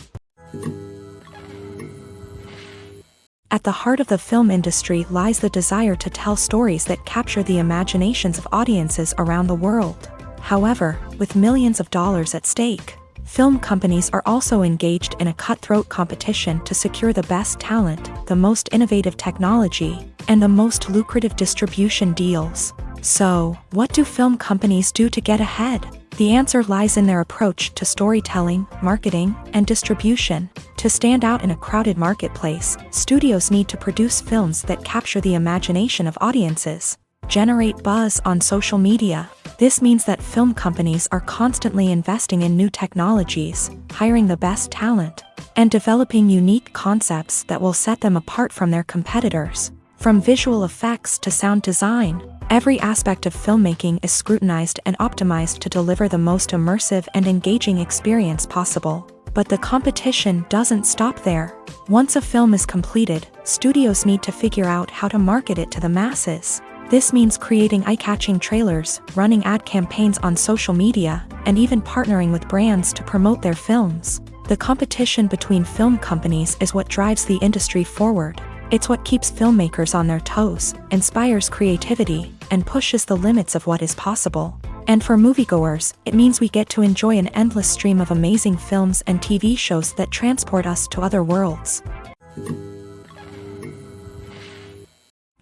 At the heart of the film industry lies the desire to tell stories that capture the imaginations of audiences around the world. However, with millions of dollars at stake, film companies are also engaged in a cutthroat competition to secure the best talent, the most innovative technology, and the most lucrative distribution deals. So, what do film companies do to get ahead? The answer lies in their approach to storytelling, marketing, and distribution. To stand out in a crowded marketplace, studios need to produce films that capture the imagination of audiences, generate buzz on social media. This means that film companies are constantly investing in new technologies, hiring the best talent, and developing unique concepts that will set them apart from their competitors. From visual effects to sound design, every aspect of filmmaking is scrutinized and optimized to deliver the most immersive and engaging experience possible. But the competition doesn't stop there. Once a film is completed, studios need to figure out how to market it to the masses. This means creating eye-catching trailers, running ad campaigns on social media, and even partnering with brands to promote their films. The competition between film companies is what drives the industry forward. It's what keeps filmmakers on their toes, inspires creativity, and pushes the limits of what is possible. And for moviegoers, it means we get to enjoy an endless stream of amazing films and TV shows that transport us to other worlds.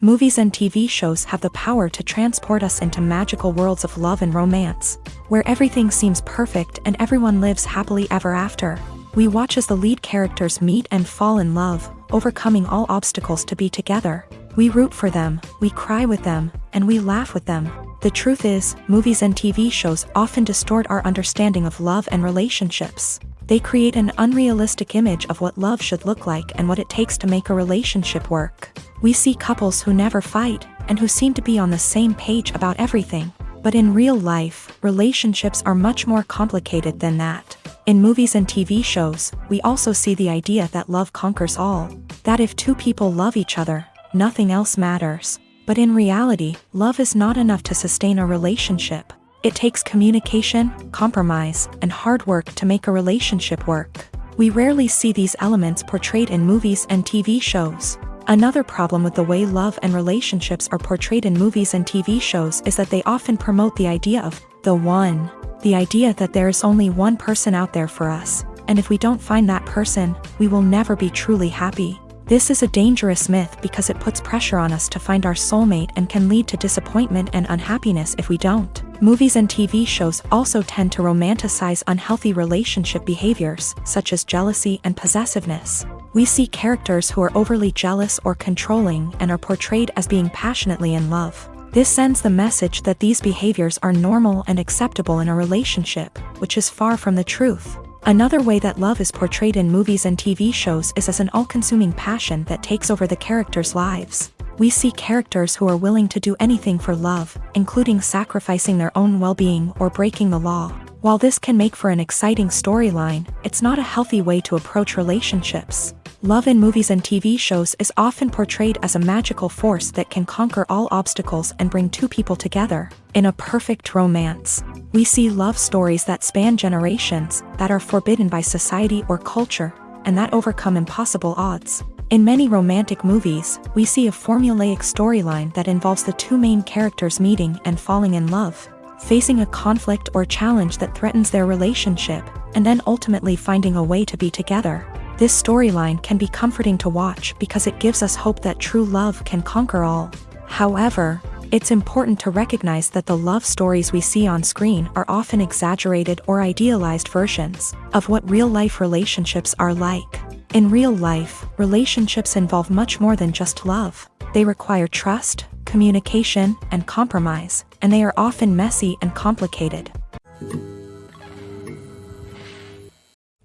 Movies and TV shows have the power to transport us into magical worlds of love and romance, where everything seems perfect and everyone lives happily ever after. We watch as the lead characters meet and fall in love, overcoming all obstacles to be together. We root for them, we cry with them, and we laugh with them. The truth is, movies and TV shows often distort our understanding of love and relationships. They create an unrealistic image of what love should look like and what it takes to make a relationship work. We see couples who never fight, and who seem to be on the same page about everything. But in real life, relationships are much more complicated than that. In movies and TV shows, we also see the idea that love conquers all. That if two people love each other, nothing else matters. But in reality, love is not enough to sustain a relationship. It takes communication, compromise, and hard work to make a relationship work. We rarely see these elements portrayed in movies and TV shows. Another problem with the way love and relationships are portrayed in movies and TV shows is that they often promote the idea of the one. The idea that there is only one person out there for us, and if we don't find that person, we will never be truly happy. This is a dangerous myth because it puts pressure on us to find our soulmate and can lead to disappointment and unhappiness if we don't. Movies and TV shows also tend to romanticize unhealthy relationship behaviors, such as jealousy and possessiveness. We see characters who are overly jealous or controlling and are portrayed as being passionately in love. This sends the message that these behaviors are normal and acceptable in a relationship, which is far from the truth. Another way that love is portrayed in movies and TV shows is as an all-consuming passion that takes over the characters' lives. We see characters who are willing to do anything for love, including sacrificing their own well-being or breaking the law. While this can make for an exciting storyline, it's not a healthy way to approach relationships. Love in movies and TV shows is often portrayed as a magical force that can conquer all obstacles and bring two people together. In a perfect romance, we see love stories that span generations, that are forbidden by society or culture, and that overcome impossible odds. In many romantic movies, we see a formulaic storyline that involves the two main characters meeting and falling in love, facing a conflict or challenge that threatens their relationship, and then ultimately finding a way to be together. This storyline can be comforting to watch because it gives us hope that true love can conquer all. However, it's important to recognize that the love stories we see on screen are often exaggerated or idealized versions of what real-life relationships are like. In real life, relationships involve much more than just love. They require trust, communication, and compromise, and they are often messy and complicated.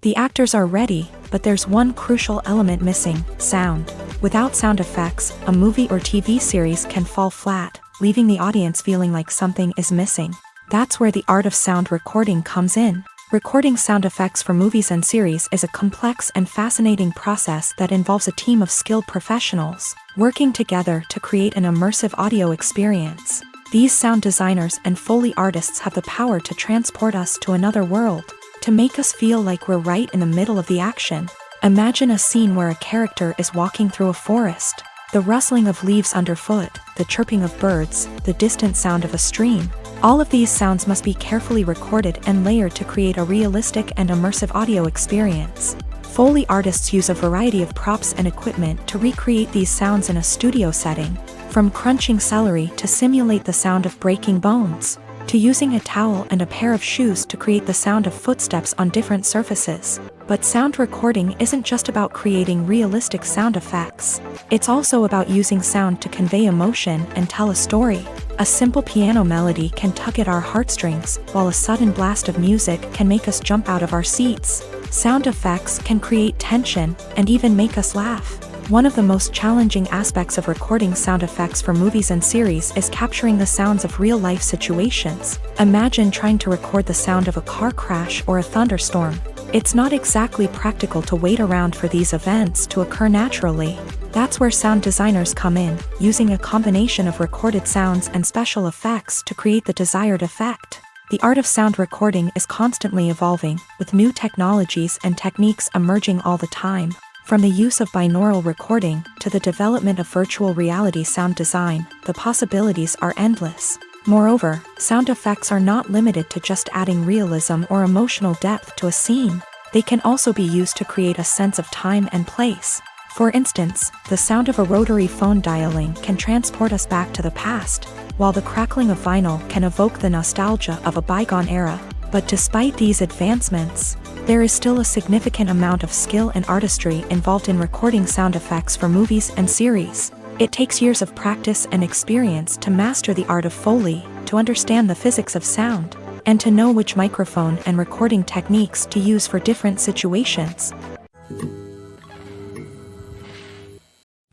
The actors are ready, but there's one crucial element missing: sound. Without sound effects, a movie or TV series can fall flat, leaving the audience feeling like something is missing. That's where the art of sound recording comes in. Recording sound effects for movies and series is a complex and fascinating process that involves a team of skilled professionals working together to create an immersive audio experience. These sound designers and Foley artists have the power to transport us to another world, to make us feel like we're right in the middle of the action. Imagine a scene where a character is walking through a forest. The rustling of leaves underfoot, the chirping of birds, the distant sound of a stream. All of these sounds must be carefully recorded and layered to create a realistic and immersive audio experience. Foley artists use a variety of props and equipment to recreate these sounds in a studio setting, from crunching celery to simulate the sound of breaking bones, to using a towel and a pair of shoes to create the sound of footsteps on different surfaces. But sound recording isn't just about creating realistic sound effects. It's also about using sound to convey emotion and tell a story. A simple piano melody can tug at our heartstrings, while a sudden blast of music can make us jump out of our seats. Sound effects can create tension and even make us laugh. One of the most challenging aspects of recording sound effects for movies and series is capturing the sounds of real-life situations. Imagine trying to record the sound of a car crash or a thunderstorm. It's not exactly practical to wait around for these events to occur naturally. That's where sound designers come in, using a combination of recorded sounds and special effects to create the desired effect. The art of sound recording is constantly evolving, with new technologies and techniques emerging all the time. From the use of binaural recording to the development of virtual reality sound design, the possibilities are endless. Moreover, sound effects are not limited to just adding realism or emotional depth to a scene. They can also be used to create a sense of time and place. For instance, the sound of a rotary phone dialing can transport us back to the past, while the crackling of vinyl can evoke the nostalgia of a bygone era. But despite these advancements, there is still a significant amount of skill and artistry involved in recording sound effects for movies and series. It takes years of practice and experience to master the art of Foley, to understand the physics of sound, and to know which microphone and recording techniques to use for different situations.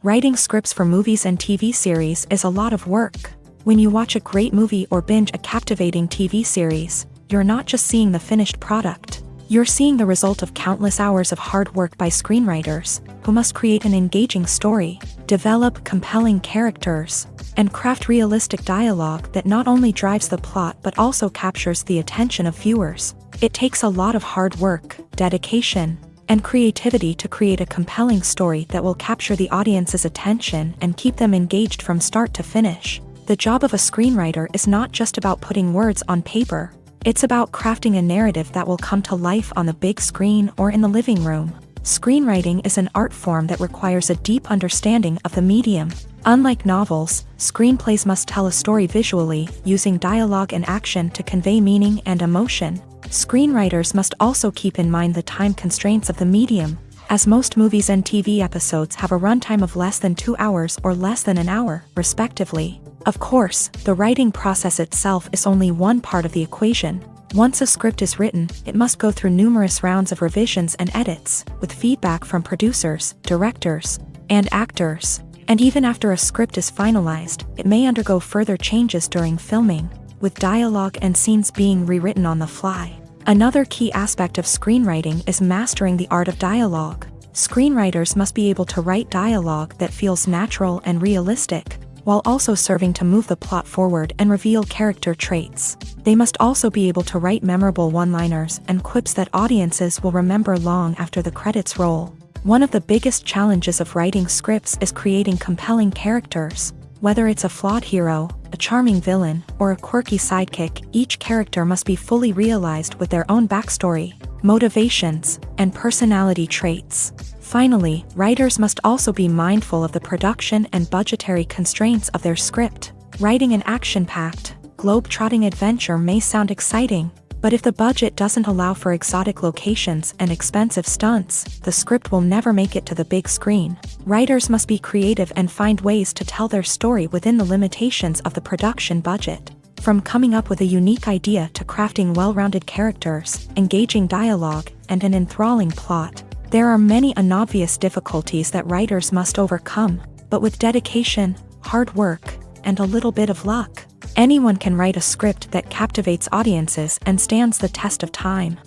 Writing scripts for movies and TV series is a lot of work. When you watch a great movie or binge a captivating TV series, you're not just seeing the finished product. You're seeing the result of countless hours of hard work by screenwriters, who must create an engaging story, develop compelling characters, and craft realistic dialogue that not only drives the plot but also captures the attention of viewers. It takes a lot of hard work, dedication, and creativity to create a compelling story that will capture the audience's attention and keep them engaged from start to finish. The job of a screenwriter is not just about putting words on paper. It's about crafting a narrative that will come to life on the big screen or in the living room. Screenwriting is an art form that requires a deep understanding of the medium. Unlike novels, screenplays must tell a story visually, using dialogue and action to convey meaning and emotion. Screenwriters must also keep in mind the time constraints of the medium, as most movies and TV episodes have a runtime of less than 2 hours or less than an hour, respectively. Of course, the writing process itself is only one part of the equation. Once a script is written, it must go through numerous rounds of revisions and edits, with feedback from producers, directors, and actors. And even after a script is finalized, it may undergo further changes during filming, with dialogue and scenes being rewritten on the fly. Another key aspect of screenwriting is mastering the art of dialogue. Screenwriters must be able to write dialogue that feels natural and realistic, while also serving to move the plot forward and reveal character traits. They must also be able to write memorable one-liners and quips that audiences will remember long after the credits roll. One of the biggest challenges of writing scripts is creating compelling characters. Whether it's a flawed hero, a charming villain, or a quirky sidekick, each character must be fully realized with their own backstory, motivations, and personality traits. Finally, writers must also be mindful of the production and budgetary constraints of their script. Writing an action-packed, globe-trotting adventure may sound exciting, but if the budget doesn't allow for exotic locations and expensive stunts, the script will never make it to the big screen. Writers must be creative and find ways to tell their story within the limitations of the production budget. From coming up with a unique idea to crafting well-rounded characters, engaging dialogue, and an enthralling plot, there are many unobvious difficulties that writers must overcome, but with dedication, hard work, and a little bit of luck, anyone can write a script that captivates audiences and stands the test of time.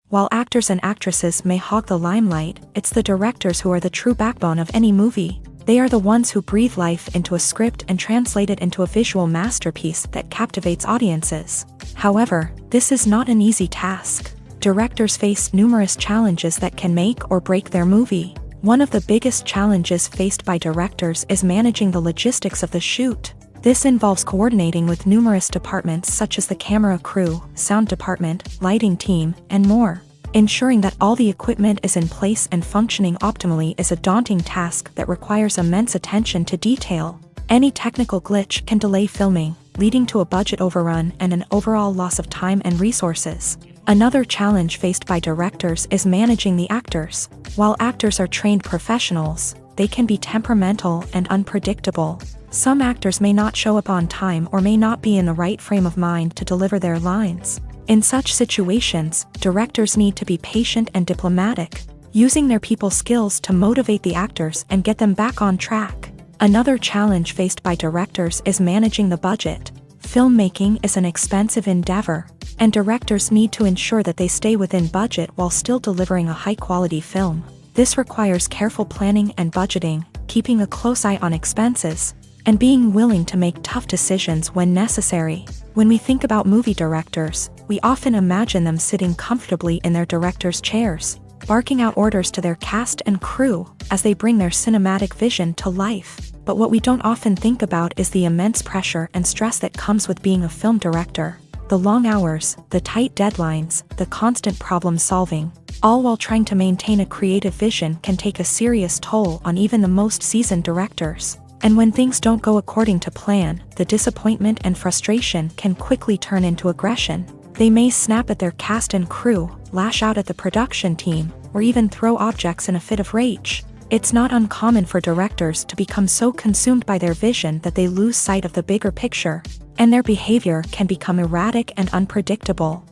While actors and actresses may hog the limelight, it's the directors who are the true backbone of any movie. They are the ones who breathe life into a script and translate it into a visual masterpiece that captivates audiences. However, this is not an easy task. Directors face numerous challenges that can make or break their movie. One of the biggest challenges faced by directors is managing the logistics of the shoot. This involves coordinating with numerous departments such as the camera crew, sound department, lighting team, and more. Ensuring that all the equipment is in place and functioning optimally is a daunting task that requires immense attention to detail. Any technical glitch can delay filming, leading to a budget overrun and an overall loss of time and resources. Another challenge faced by directors is managing the actors. While actors are trained professionals, they can be temperamental and unpredictable. Some actors may not show up on time or may not be in the right frame of mind to deliver their lines. In such situations, directors need to be patient and diplomatic, using their people skills to motivate the actors and get them back on track. Another challenge faced by directors is managing the budget. Filmmaking is an expensive endeavor, and directors need to ensure that they stay within budget while still delivering a high-quality film. This requires careful planning and budgeting, keeping a close eye on expenses, and being willing to make tough decisions when necessary. When we think about movie directors, we often imagine them sitting comfortably in their director's chairs, barking out orders to their cast and crew as they bring their cinematic vision to life. But what we don't often think about is the immense pressure and stress that comes with being a film director. The long hours, the tight deadlines, the constant problem solving, all while trying to maintain a creative vision can take a serious toll on even the most seasoned directors. And when things don't go according to plan, the disappointment and frustration can quickly turn into aggression. They may snap at their cast and crew, lash out at the production team, or even throw objects in a fit of rage. It's not uncommon for directors to become so consumed by their vision that they lose sight of the bigger picture, and their behavior can become erratic and unpredictable.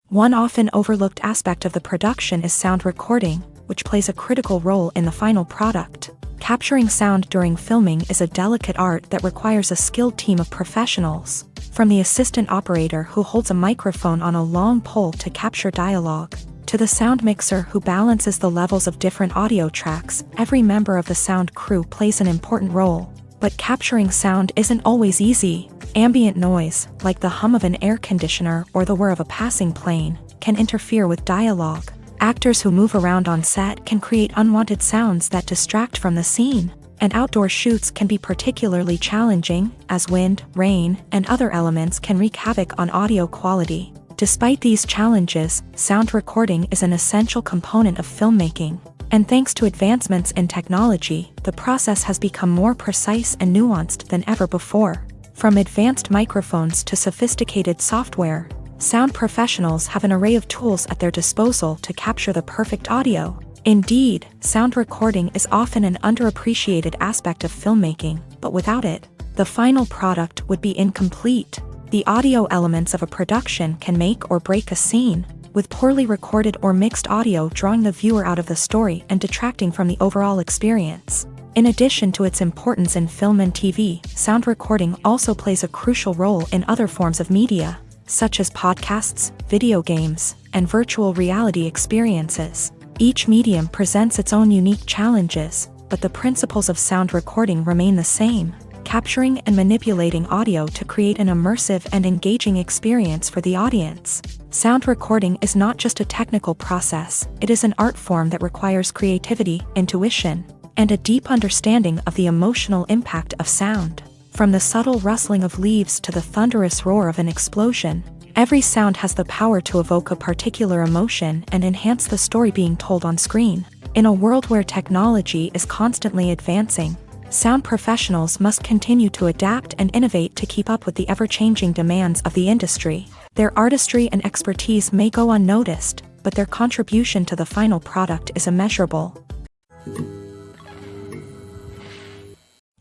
One often overlooked aspect of the production is sound recording, which plays a critical role in the final product. Capturing sound during filming is a delicate art that requires a skilled team of professionals. From the assistant operator who holds a microphone on a long pole to capture dialogue, to the sound mixer who balances the levels of different audio tracks, every member of the sound crew plays an important role. But capturing sound isn't always easy. Ambient noise, like the hum of an air conditioner or the whir of a passing plane, can interfere with dialogue. Actors who move around on set can create unwanted sounds that distract from the scene, and outdoor shoots can be particularly challenging, as wind, rain, and other elements can wreak havoc on audio quality. Despite these challenges, sound recording is an essential component of filmmaking, and thanks to advancements in technology, the process has become more precise and nuanced than ever before. From advanced microphones to sophisticated software, sound professionals have an array of tools at their disposal to capture the perfect audio. Indeed, sound recording is often an underappreciated aspect of filmmaking, but without it, the final product would be incomplete. The audio elements of a production can make or break a scene, with poorly recorded or mixed audio drawing the viewer out of the story and detracting from the overall experience. In addition to its importance in film and TV, sound recording also plays a crucial role in other forms of media. such as podcasts, video games, and virtual reality experiences. Each medium presents its own unique challenges, but the principles of sound recording remain the same, capturing and manipulating audio to create an immersive and engaging experience for the audience. Sound recording is not just a technical process, it is an art form that requires creativity, intuition, and a deep understanding of the emotional impact of sound. From the subtle rustling of leaves to the thunderous roar of an explosion, every sound has the power to evoke a particular emotion and enhance the story being told on screen. In a world where technology is constantly advancing, sound professionals must continue to adapt and innovate to keep up with the ever-changing demands of the industry. Their artistry and expertise may go unnoticed, but their contribution to the final product is immeasurable.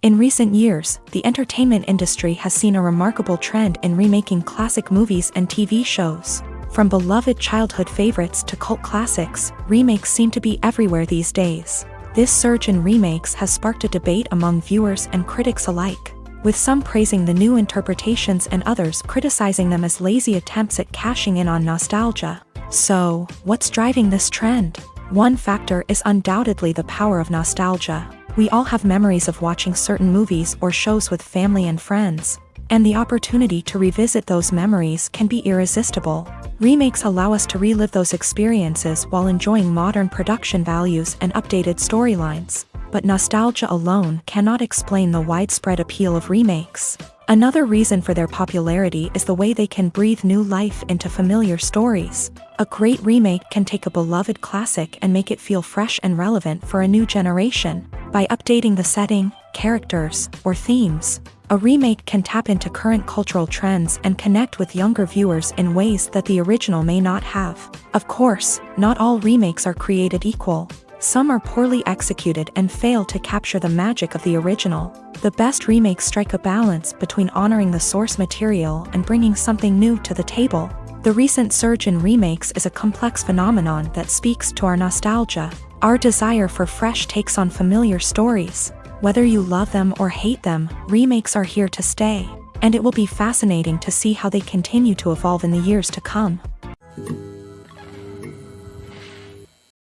In recent years, the entertainment industry has seen a remarkable trend in remaking classic movies and TV shows. From beloved childhood favorites to cult classics, remakes seem to be everywhere these days. This surge in remakes has sparked a debate among viewers and critics alike, with some praising the new interpretations and others criticizing them as lazy attempts at cashing in on nostalgia. So, what's driving this trend? One factor is undoubtedly the power of nostalgia. We all have memories of watching certain movies or shows with family and friends, and the opportunity to revisit those memories can be irresistible. Remakes allow us to relive those experiences while enjoying modern production values and updated storylines. But nostalgia alone cannot explain the widespread appeal of remakes. Another reason for their popularity is the way they can breathe new life into familiar stories. A great remake can take a beloved classic and make it feel fresh and relevant for a new generation. By updating the setting, characters, or themes, a remake can tap into current cultural trends and connect with younger viewers in ways that the original may not have. Of course, not all remakes are created equal. Some are poorly executed and fail to capture the magic of the original. The best remakes strike a balance between honoring the source material and bringing something new to the table. The recent surge in remakes is a complex phenomenon that speaks to our nostalgia, our desire for fresh takes on familiar stories. Whether you love them or hate them, remakes are here to stay, and it will be fascinating to see how they continue to evolve in the years to come.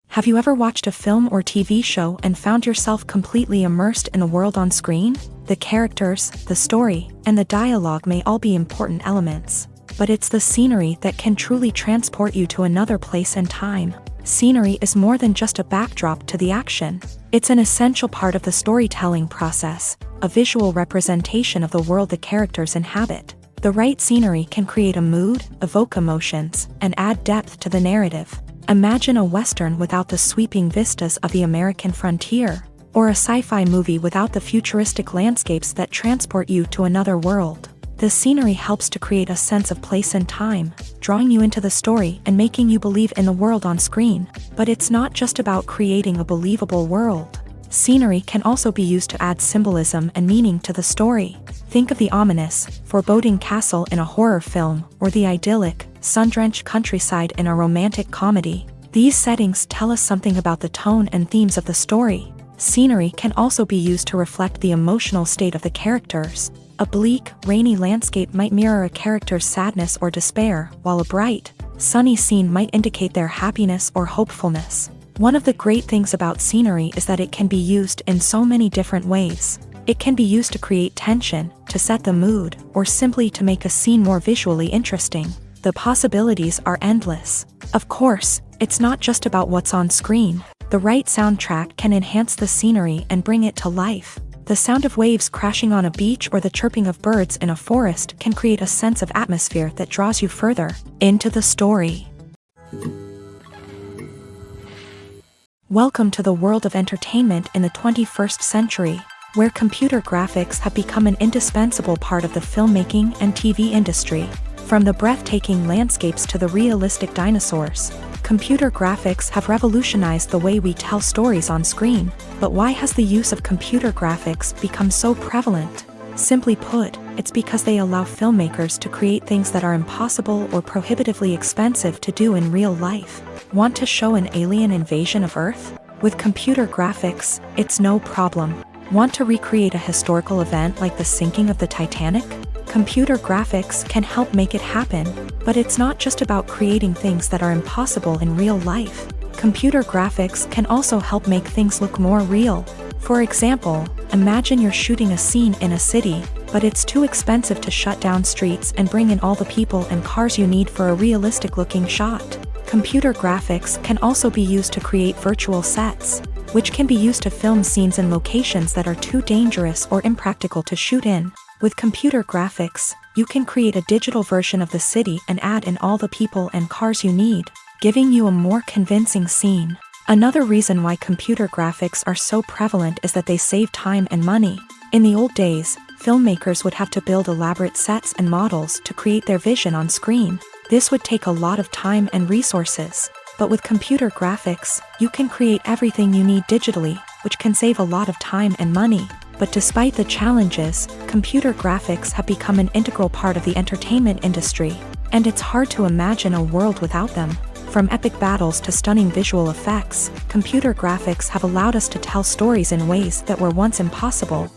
Have you ever watched a film or TV show and found yourself completely immersed in the world on screen? The characters, the story, and the dialogue may all be important elements, but it's the scenery that can truly transport you to another place and time. Scenery is more than just a backdrop to the action. It's an essential part of the storytelling process, a visual representation of the world the characters inhabit. The right scenery can create a mood, evoke emotions, and add depth to the narrative. Imagine a Western without the sweeping vistas of the American frontier, or a sci-fi movie without the futuristic landscapes that transport you to another world. The scenery helps to create a sense of place and time, drawing you into the story and making you believe in the world on screen. But it's not just about creating a believable world. Scenery can also be used to add symbolism and meaning to the story. Think of the ominous, foreboding castle in a horror film, or the idyllic, sun-drenched countryside in a romantic comedy. These settings tell us something about the tone and themes of the story. Scenery can also be used to reflect the emotional state of the characters. A bleak, rainy landscape might mirror a character's sadness or despair, while a bright, sunny scene might indicate their happiness or hopefulness. One of the great things about scenery is that it can be used in so many different ways. It can be used to create tension, to set the mood, or simply to make a scene more visually interesting. The possibilities are endless. Of course, it's not just about what's on screen. The right soundtrack can enhance the scenery and bring it to life. The sound of waves crashing on a beach or the chirping of birds in a forest can create a sense of atmosphere that draws you further into the story. Welcome to the world of entertainment in the 21st century, where computer graphics have become an indispensable part of the filmmaking and TV industry. From the breathtaking landscapes to the realistic dinosaurs, computer graphics have revolutionized the way we tell stories on screen. But why has the use of computer graphics become so prevalent? Simply put, it's because they allow filmmakers to create things that are impossible or prohibitively expensive to do in real life. Want to show an alien invasion of Earth? With computer graphics, it's no problem. Want to recreate a historical event like the sinking of the Titanic? Computer graphics can help make it happen, but it's not just about creating things that are impossible in real life. Computer graphics can also help make things look more real. For example, imagine you're shooting a scene in a city, but it's too expensive to shut down streets and bring in all the people and cars you need for a realistic-looking shot. Computer graphics can also be used to create virtual sets, which can be used to film scenes in locations that are too dangerous or impractical to shoot in. With computer graphics, you can create a digital version of the city and add in all the people and cars you need, giving you a more convincing scene. Another reason why computer graphics are so prevalent is that they save time and money. In the old days, filmmakers would have to build elaborate sets and models to create their vision on screen. This would take a lot of time and resources. But with computer graphics, you can create everything you need digitally, which can save a lot of time and money. But despite the challenges, computer graphics have become an integral part of the entertainment industry, and it's hard to imagine a world without them. From epic battles to stunning visual effects, computer graphics have allowed us to tell stories in ways that were once impossible.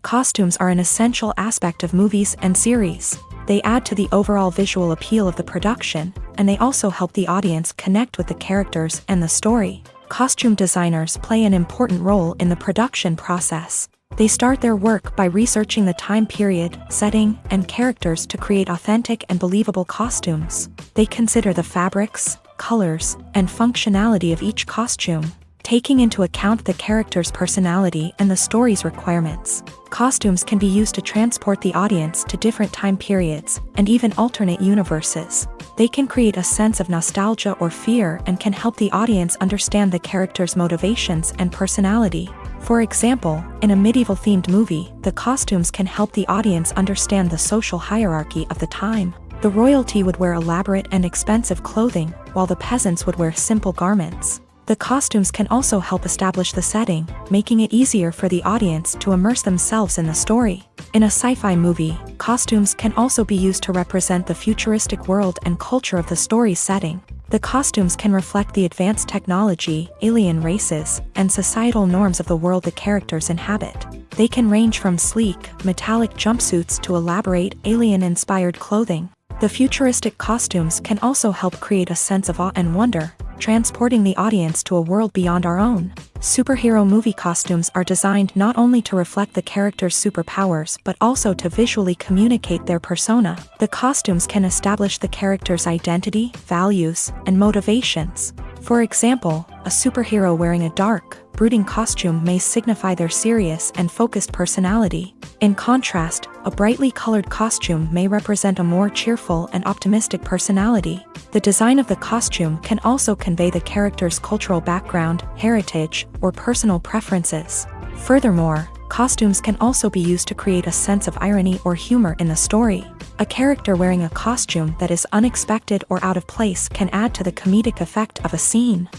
Costumes are an essential aspect of movies and series. They add to the overall visual appeal of the production, and they also help the audience connect with the characters and the story. Costume designers play an important role in the production process. They start their work by researching the time period, setting, and characters to create authentic and believable costumes. They consider the fabrics, colors, and functionality of each costume, taking into account the character's personality and the story's requirements. Costumes can be used to transport the audience to different time periods and even alternate universes. They can create a sense of nostalgia or fear and can help the audience understand the character's motivations and personality. For example, in a medieval-themed movie, the costumes can help the audience understand the social hierarchy of the time. The royalty would wear elaborate and expensive clothing, while the peasants would wear simple garments. The costumes can also help establish the setting, making it easier for the audience to immerse themselves in the story. In a sci-fi movie, costumes can also be used to represent the futuristic world and culture of the story's setting. The costumes can reflect the advanced technology, alien races, and societal norms of the world the characters inhabit. They can range from sleek, metallic jumpsuits to elaborate, alien-inspired clothing. The futuristic costumes can also help create a sense of awe and wonder, transporting the audience to a world beyond our own. Superhero movie costumes are designed not only to reflect the character's superpowers but also to visually communicate their persona. The costumes can establish the character's identity, values, and motivations. For example, a superhero wearing a dark, brooding costume may signify their serious and focused personality. In contrast, a brightly colored costume may represent a more cheerful and optimistic personality. The design of the costume can also convey the character's cultural background, heritage, or personal preferences. Furthermore, costumes can also be used to create a sense of irony or humor in the story. A character wearing a costume that is unexpected or out of place can add to the comedic effect of a scene.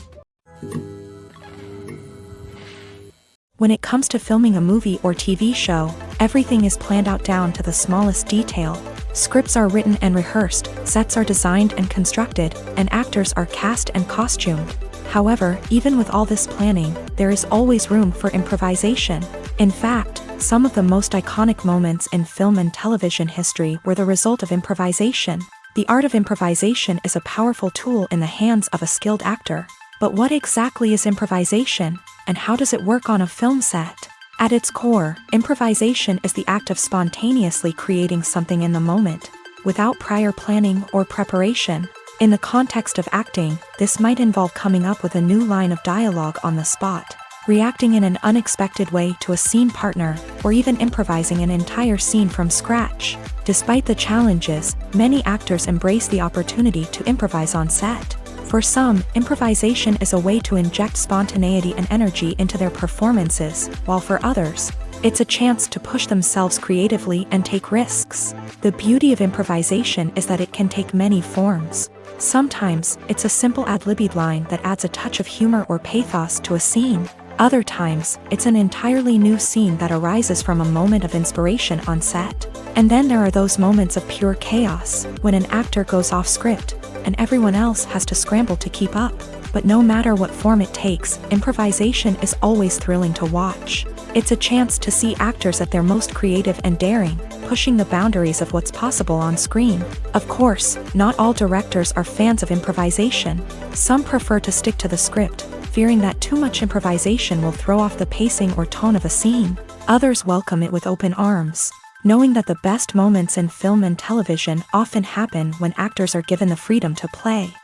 When it comes to filming a movie or TV show, everything is planned out down to the smallest detail. Scripts are written and rehearsed, sets are designed and constructed, and actors are cast and costumed. However, even with all this planning, there is always room for improvisation. In fact, some of the most iconic moments in film and television history were the result of improvisation. The art of improvisation is a powerful tool in the hands of a skilled actor. But what exactly is improvisation, and how does it work on a film set? At its core, improvisation is the act of spontaneously creating something in the moment, without prior planning or preparation. In the context of acting, this might involve coming up with a new line of dialogue on the spot, reacting in an unexpected way to a scene partner, or even improvising an entire scene from scratch. Despite the challenges, many actors embrace the opportunity to improvise on set. For some, improvisation is a way to inject spontaneity and energy into their performances, while for others, it's a chance to push themselves creatively and take risks. The beauty of improvisation is that it can take many forms. Sometimes, it's a simple ad-libbed line that adds a touch of humor or pathos to a scene. Other times, it's an entirely new scene that arises from a moment of inspiration on set. And then there are those moments of pure chaos, when an actor goes off script, and everyone else has to scramble to keep up. But no matter what form it takes, improvisation is always thrilling to watch. It's a chance to see actors at their most creative and daring, pushing the boundaries of what's possible on screen. Of course, not all directors are fans of improvisation. Some prefer to stick to the script, fearing that too much improvisation will throw off the pacing or tone of a scene. Others welcome it with open arms, knowing that the best moments in film and television often happen when actors are given the freedom to play.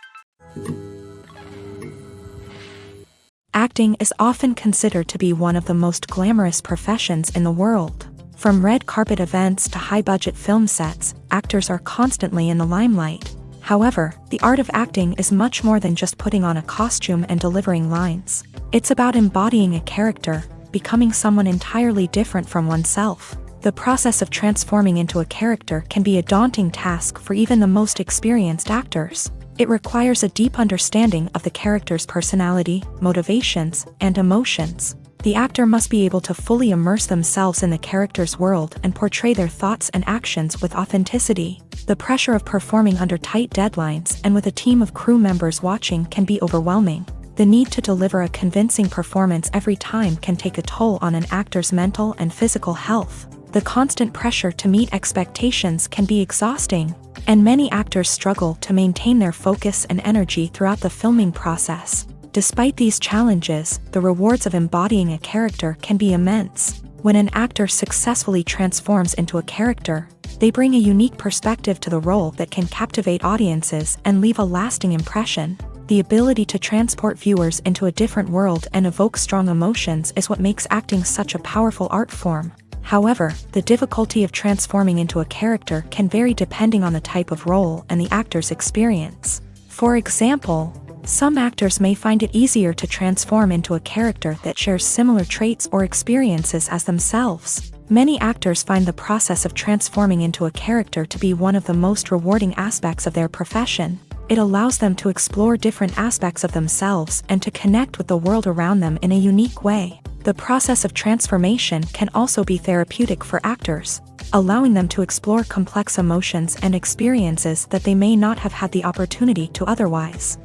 Acting is often considered to be one of the most glamorous professions in the world. From red carpet events to high-budget film sets, actors are constantly in the limelight. However, the art of acting is much more than just putting on a costume and delivering lines. It's about embodying a character, becoming someone entirely different from oneself. The process of transforming into a character can be a daunting task for even the most experienced actors. It requires a deep understanding of the character's personality, motivations, and emotions. The actor must be able to fully immerse themselves in the character's world and portray their thoughts and actions with authenticity. The pressure of performing under tight deadlines and with a team of crew members watching can be overwhelming. The need to deliver a convincing performance every time can take a toll on an actor's mental and physical health. The constant pressure to meet expectations can be exhausting, and many actors struggle to maintain their focus and energy throughout the filming process. Despite these challenges, the rewards of embodying a character can be immense. When an actor successfully transforms into a character, they bring a unique perspective to the role that can captivate audiences and leave a lasting impression. The ability to transport viewers into a different world and evoke strong emotions is what makes acting such a powerful art form. However, the difficulty of transforming into a character can vary depending on the type of role and the actor's experience. For example, some actors may find it easier to transform into a character that shares similar traits or experiences as themselves. Many actors find the process of transforming into a character to be one of the most rewarding aspects of their profession. It allows them to explore different aspects of themselves and to connect with the world around them in a unique way. The process of transformation can also be therapeutic for actors, allowing them to explore complex emotions and experiences that they may not have had the opportunity to otherwise.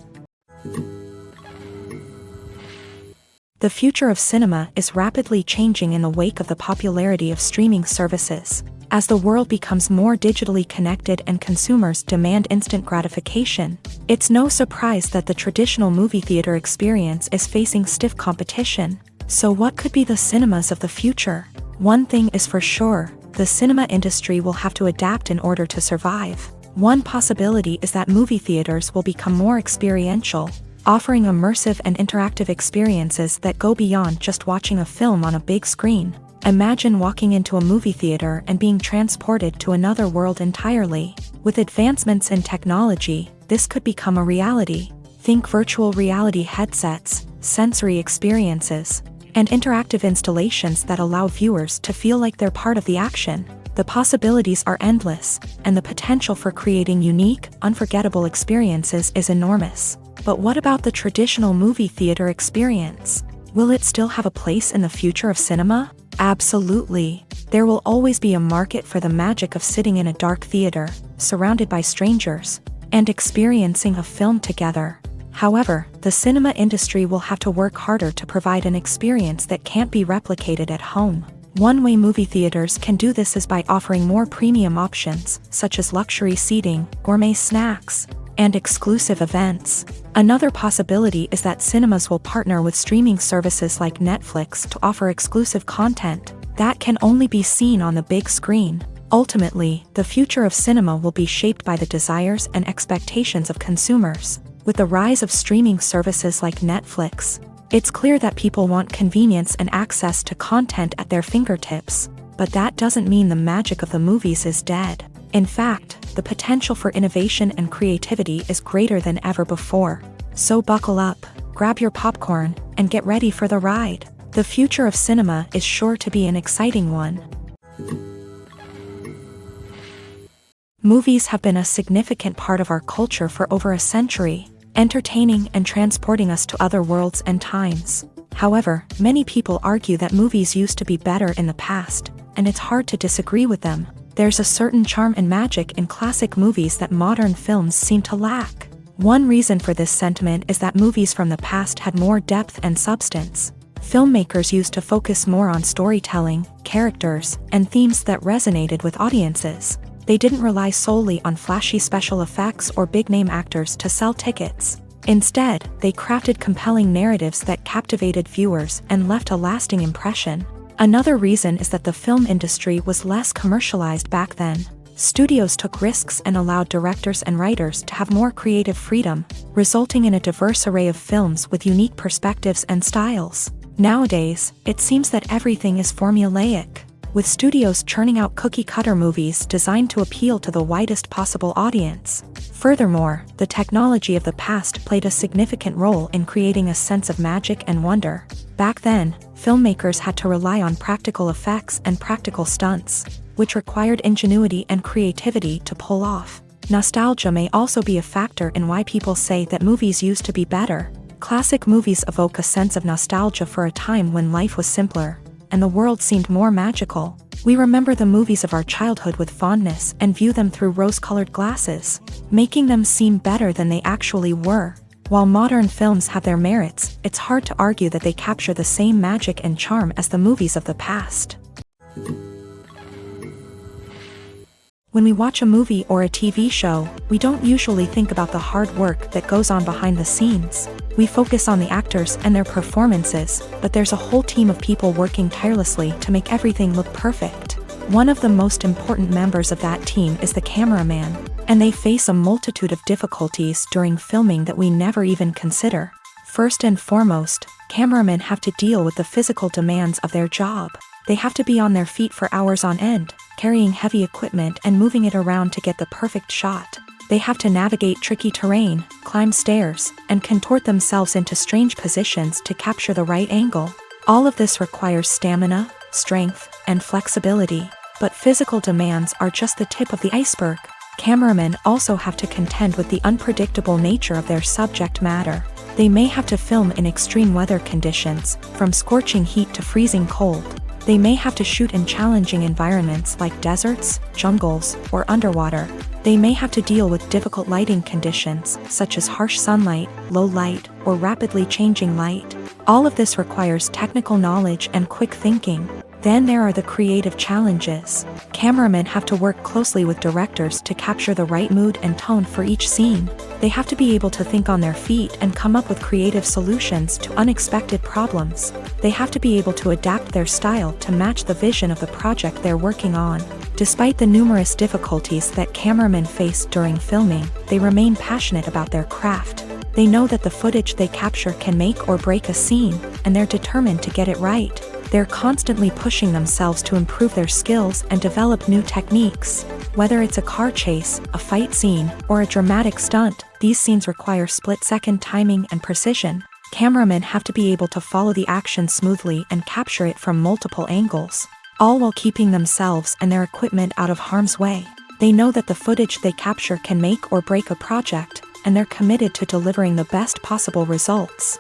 The future of cinema is rapidly changing in the wake of the popularity of streaming services. As the world becomes more digitally connected and consumers demand instant gratification, it's no surprise that the traditional movie theater experience is facing stiff competition. So what could be the cinemas of the future? One thing is for sure, the cinema industry will have to adapt in order to survive. One possibility is that movie theaters will become more experiential, offering immersive and interactive experiences that go beyond just watching a film on a big screen. Imagine walking into a movie theater and being transported to another world entirely. With advancements in technology, this could become a reality. Think virtual reality headsets, sensory experiences, and interactive installations that allow viewers to feel like they're part of the action. The possibilities are endless, and the potential for creating unique, unforgettable experiences is enormous. But what about the traditional movie theater experience? Will it still have a place in the future of cinema? Absolutely. There will always be a market for the magic of sitting in a dark theater, surrounded by strangers, and experiencing a film together. However, the cinema industry will have to work harder to provide an experience that can't be replicated at home. One way movie theaters can do this is by offering more premium options, such as luxury seating, gourmet snacks, and exclusive events. Another possibility is that cinemas will partner with streaming services like Netflix to offer exclusive content that can only be seen on the big screen. Ultimately, the future of cinema will be shaped by the desires and expectations of consumers. With the rise of streaming services like Netflix, it's clear that people want convenience and access to content at their fingertips. But that doesn't mean the magic of the movies is dead. In fact, the potential for innovation and creativity is greater than ever before. So buckle up, grab your popcorn, and get ready for the ride. The future of cinema is sure to be an exciting one. Movies have been a significant part of our culture for over a century, entertaining and transporting us to other worlds and times. However, many people argue that movies used to be better in the past, and it's hard to disagree with them. There's a certain charm and magic in classic movies that modern films seem to lack. One reason for this sentiment is that movies from the past had more depth and substance. filmmakers used to focus more on storytelling, characters, and themes that resonated with audiences. They didn't rely solely on flashy special effects or big-name actors to sell tickets. Instead, they crafted compelling narratives that captivated viewers and left a lasting impression. Another reason is that the film industry was less commercialized back then. Studios took risks and allowed directors and writers to have more creative freedom, resulting in a diverse array of films with unique perspectives and styles. Nowadays, it seems that everything is formulaic, with studios churning out cookie-cutter movies designed to appeal to the widest possible audience. Furthermore, the technology of the past played a significant role in creating a sense of magic and wonder. Back then, filmmakers had to rely on practical effects and practical stunts, which required ingenuity and creativity to pull off. Nostalgia may also be a factor in why people say that movies used to be better. Classic movies evoke a sense of nostalgia for a time when life was simpler, and the world seemed more magical. We remember the movies of our childhood with fondness and view them through rose-colored glasses, making them seem better than they actually were. While modern films have their merits, it's hard to argue that they capture the same magic and charm as the movies of the past. When we watch a movie or a TV show, we don't usually think about the hard work that goes on behind the scenes. We focus on the actors and their performances, but there's a whole team of people working tirelessly to make everything look perfect. One of the most important members of that team is the cameraman, and they face a multitude of difficulties during filming that we never even consider. First and foremost, cameramen have to deal with the physical demands of their job. They have to be on their feet for hours on end, carrying heavy equipment and moving it around to get the perfect shot. They have to navigate tricky terrain, climb stairs, and contort themselves into strange positions to capture the right angle. All of this requires stamina, strength, and flexibility. But physical demands are just the tip of the iceberg. Cameramen also have to contend with the unpredictable nature of their subject matter. They may have to film in extreme weather conditions, from scorching heat to freezing cold. They may have to shoot in challenging environments like deserts, jungles, or underwater. They may have to deal with difficult lighting conditions, such as harsh sunlight, low light, or rapidly changing light. All of this requires technical knowledge and quick thinking. Then there are the creative challenges. Cameramen have to work closely with directors to capture the right mood and tone for each scene. They have to be able to think on their feet and come up with creative solutions to unexpected problems. They have to be able to adapt their style to match the vision of the project they're working on. Despite the numerous difficulties that cameramen face during filming, they remain passionate about their craft. They know that the footage they capture can make or break a scene, and they're determined to get it right. They're constantly pushing themselves to improve their skills and develop new techniques. Whether it's a car chase, a fight scene, or a dramatic stunt, these scenes require split-second timing and precision. Cameramen have to be able to follow the action smoothly and capture it from multiple angles, all while keeping themselves and their equipment out of harm's way. They know that the footage they capture can make or break a project, and they're committed to delivering the best possible results.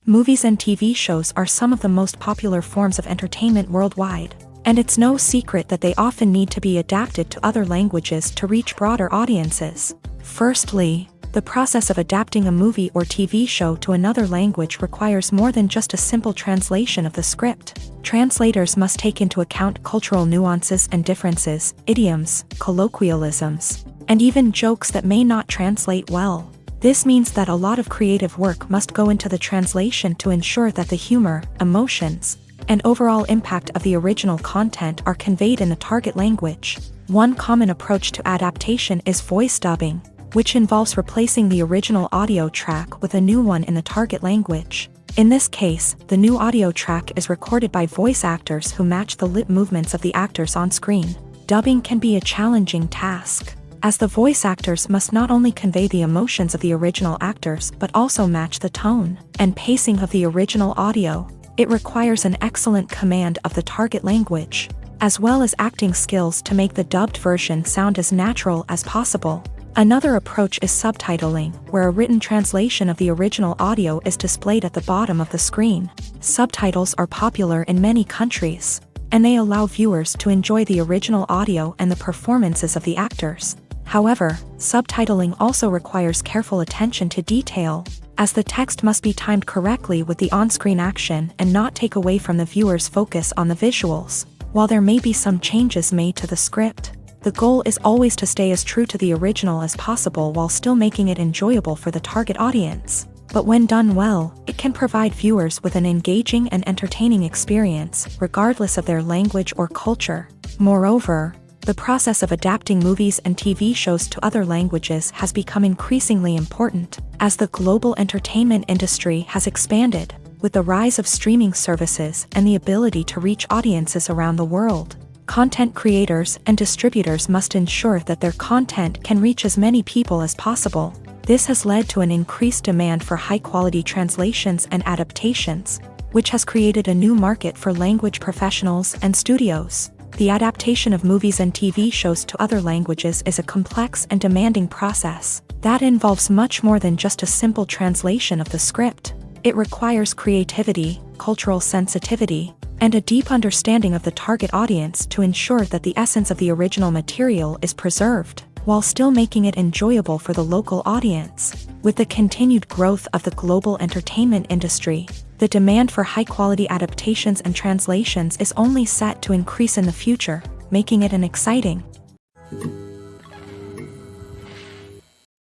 Movies and TV shows are some of the most popular forms of entertainment worldwide, and it's no secret that they often need to be adapted to other languages to reach broader audiences. Firstly, the process of adapting a movie or TV show to another language requires more than just a simple translation of the script. Translators must take into account cultural nuances and differences, idioms, colloquialisms, and even jokes that may not translate well. This means that a lot of creative work must go into the translation to ensure that the humor, emotions, and overall impact of the original content are conveyed in the target language. One common approach to adaptation is voice dubbing, which involves replacing the original audio track with a new one in the target language. In this case, the new audio track is recorded by voice actors who match the lip movements of the actors on screen. Dubbing can be a challenging task, as the voice actors must not only convey the emotions of the original actors but also match the tone and pacing of the original audio. It requires an excellent command of the target language, as well as acting skills to make the dubbed version sound as natural as possible. Another approach is subtitling, where a written translation of the original audio is displayed at the bottom of the screen. Subtitles are popular in many countries, and they allow viewers to enjoy the original audio and the performances of the actors. However, subtitling also requires careful attention to detail, as the text must be timed correctly with the on-screen action and not take away from the viewer's focus on the visuals. While there may be some changes made to the script, the goal is always to stay as true to the original as possible while still making it enjoyable for the target audience. But when done well, it can provide viewers with an engaging and entertaining experience, regardless of their language or culture. Moreover, the process of adapting movies and TV shows to other languages has become increasingly important, as the global entertainment industry has expanded, with the rise of streaming services and the ability to reach audiences around the world. Content creators and distributors must ensure that their content can reach as many people as possible. This has led to an increased demand for high-quality translations and adaptations, which has created a new market for language professionals and studios. The adaptation of movies and TV shows to other languages is a complex and demanding process that involves much more than just a simple translation of the script. It requires creativity, cultural sensitivity, and a deep understanding of the target audience to ensure that the essence of the original material is preserved, while still making it enjoyable for the local audience. With the continued growth of the global entertainment industry, the demand for high-quality adaptations and translations is only set to increase in the future, making it an exciting.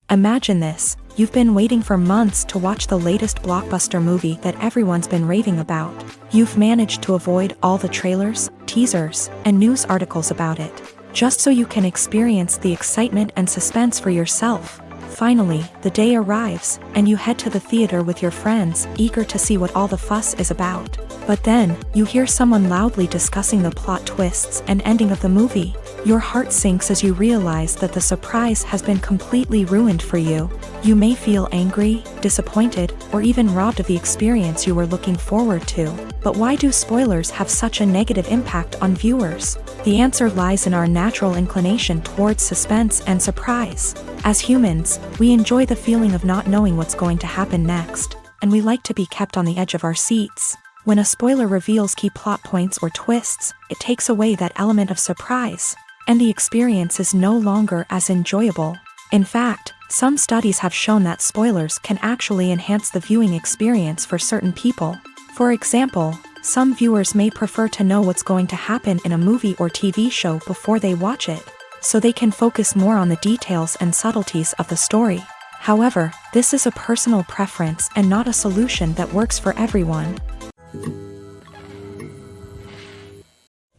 Imagine this: you've been waiting for months to watch the latest blockbuster movie that everyone's been raving about. You've managed to avoid all the trailers, teasers, and news articles about it, just so you can experience the excitement and suspense for yourself. Finally, the day arrives, and you head to the theater with your friends, eager to see what all the fuss is about. But then, you hear someone loudly discussing the plot twists and ending of the movie. Your heart sinks as you realize that the surprise has been completely ruined for you. You may feel angry, disappointed, or even robbed of the experience you were looking forward to. But why do spoilers have such a negative impact on viewers? The answer lies in our natural inclination towards suspense and surprise. As humans, we enjoy the feeling of not knowing what's going to happen next, and we like to be kept on the edge of our seats. When a spoiler reveals key plot points or twists, it takes away that element of surprise, and the experience is no longer as enjoyable. In fact, some studies have shown that spoilers can actually enhance the viewing experience for certain people. For example, some viewers may prefer to know what's going to happen in a movie or TV show before they watch it, so they can focus more on the details and subtleties of the story. However, this is a personal preference and not a solution that works for everyone.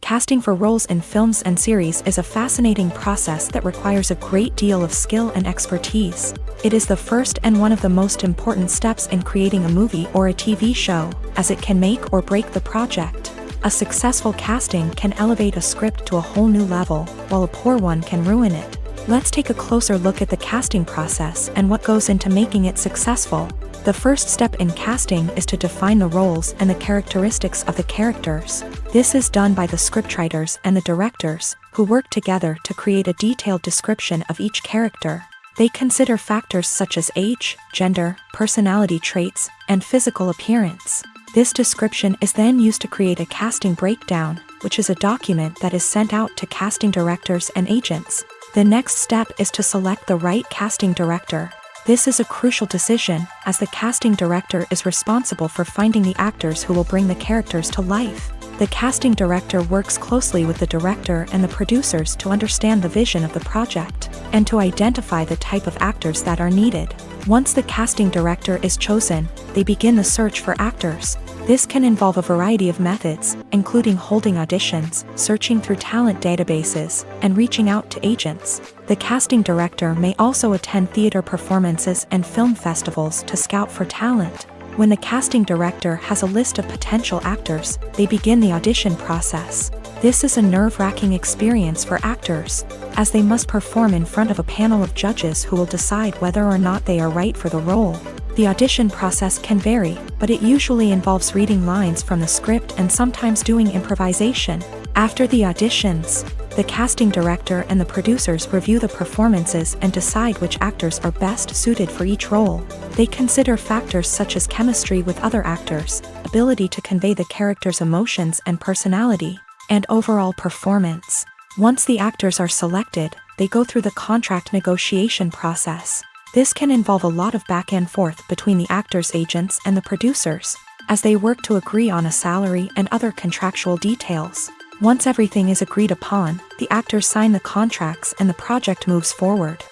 Casting for roles in films and series is a fascinating process that requires a great deal of skill and expertise. It is the first and one of the most important steps in creating a movie or a TV show, as it can make or break the project. A successful casting can elevate a script to a whole new level, while a poor one can ruin it. Let's take a closer look at the casting process and what goes into making it successful. The first step in casting is to define the roles and the characteristics of the characters. This is done by the scriptwriters and the directors, who work together to create a detailed description of each character. They consider factors such as age, gender, personality traits, and physical appearance. This description is then used to create a casting breakdown, which is a document that is sent out to casting directors and agents. The next step is to select the right casting director. This is a crucial decision, as the casting director is responsible for finding the actors who will bring the characters to life. The casting director works closely with the director and the producers to understand the vision of the project, and to identify the type of actors that are needed. Once the casting director is chosen, they begin the search for actors. This can involve a variety of methods, including holding auditions, searching through talent databases, and reaching out to agents. The casting director may also attend theater performances and film festivals to scout for talent. When the casting director has a list of potential actors, they begin the audition process. This is a nerve-wracking experience for actors, as they must perform in front of a panel of judges who will decide whether or not they are right for the role. The audition process can vary, but it usually involves reading lines from the script and sometimes doing improvisation. After the auditions, the casting director and the producers review the performances and decide which actors are best suited for each role. They consider factors such as chemistry with other actors, ability to convey the character's emotions and personality, and overall performance. Once the actors are selected, they go through the contract negotiation process. This can involve a lot of back and forth between the actors' agents and the producers, as they work to agree on a salary and other contractual details. Once everything is agreed upon, the actors sign the contracts and the project moves forward.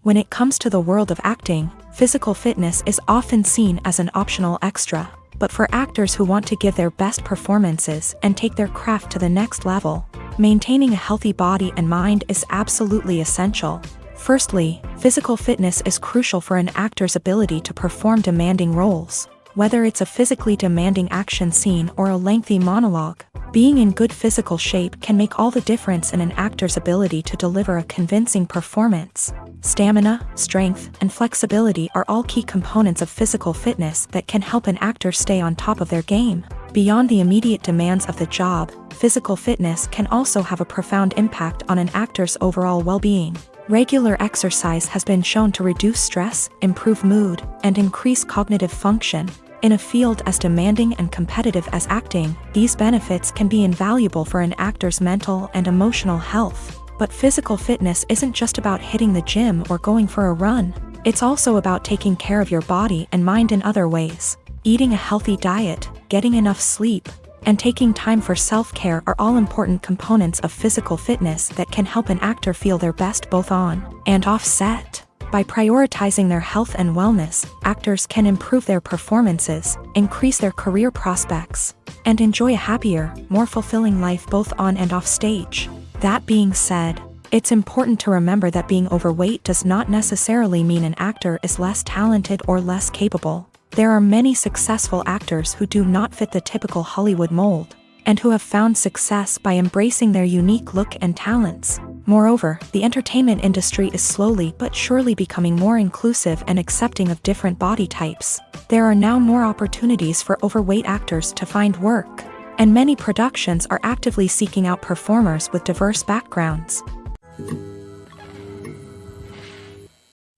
When it comes to the world of acting, physical fitness is often seen as an optional extra. But for actors who want to give their best performances and take their craft to the next level, maintaining a healthy body and mind is absolutely essential. Firstly, physical fitness is crucial for an actor's ability to perform demanding roles. Whether it's a physically demanding action scene or a lengthy monologue, being in good physical shape can make all the difference in an actor's ability to deliver a convincing performance. Stamina, strength, and flexibility are all key components of physical fitness that can help an actor stay on top of their game. Beyond the immediate demands of the job, physical fitness can also have a profound impact on an actor's overall well-being. Regular exercise has been shown to reduce stress, improve mood, and increase cognitive function. In a field as demanding and competitive as acting, these benefits can be invaluable for an actor's mental and emotional health. But physical fitness isn't just about hitting the gym or going for a run. It's also about taking care of your body and mind in other ways. Eating a healthy diet, getting enough sleep, and taking time for self-care are all important components of physical fitness that can help an actor feel their best both on and off set. By prioritizing their health and wellness, actors can improve their performances, increase their career prospects, and enjoy a happier, more fulfilling life both on and off stage. That being said, it's important to remember that being overweight does not necessarily mean an actor is less talented or less capable. There are many successful actors who do not fit the typical Hollywood mold, and who have found success by embracing their unique look and talents. Moreover, the entertainment industry is slowly but surely becoming more inclusive and accepting of different body types. There are now more opportunities for overweight actors to find work, and many productions are actively seeking out performers with diverse backgrounds.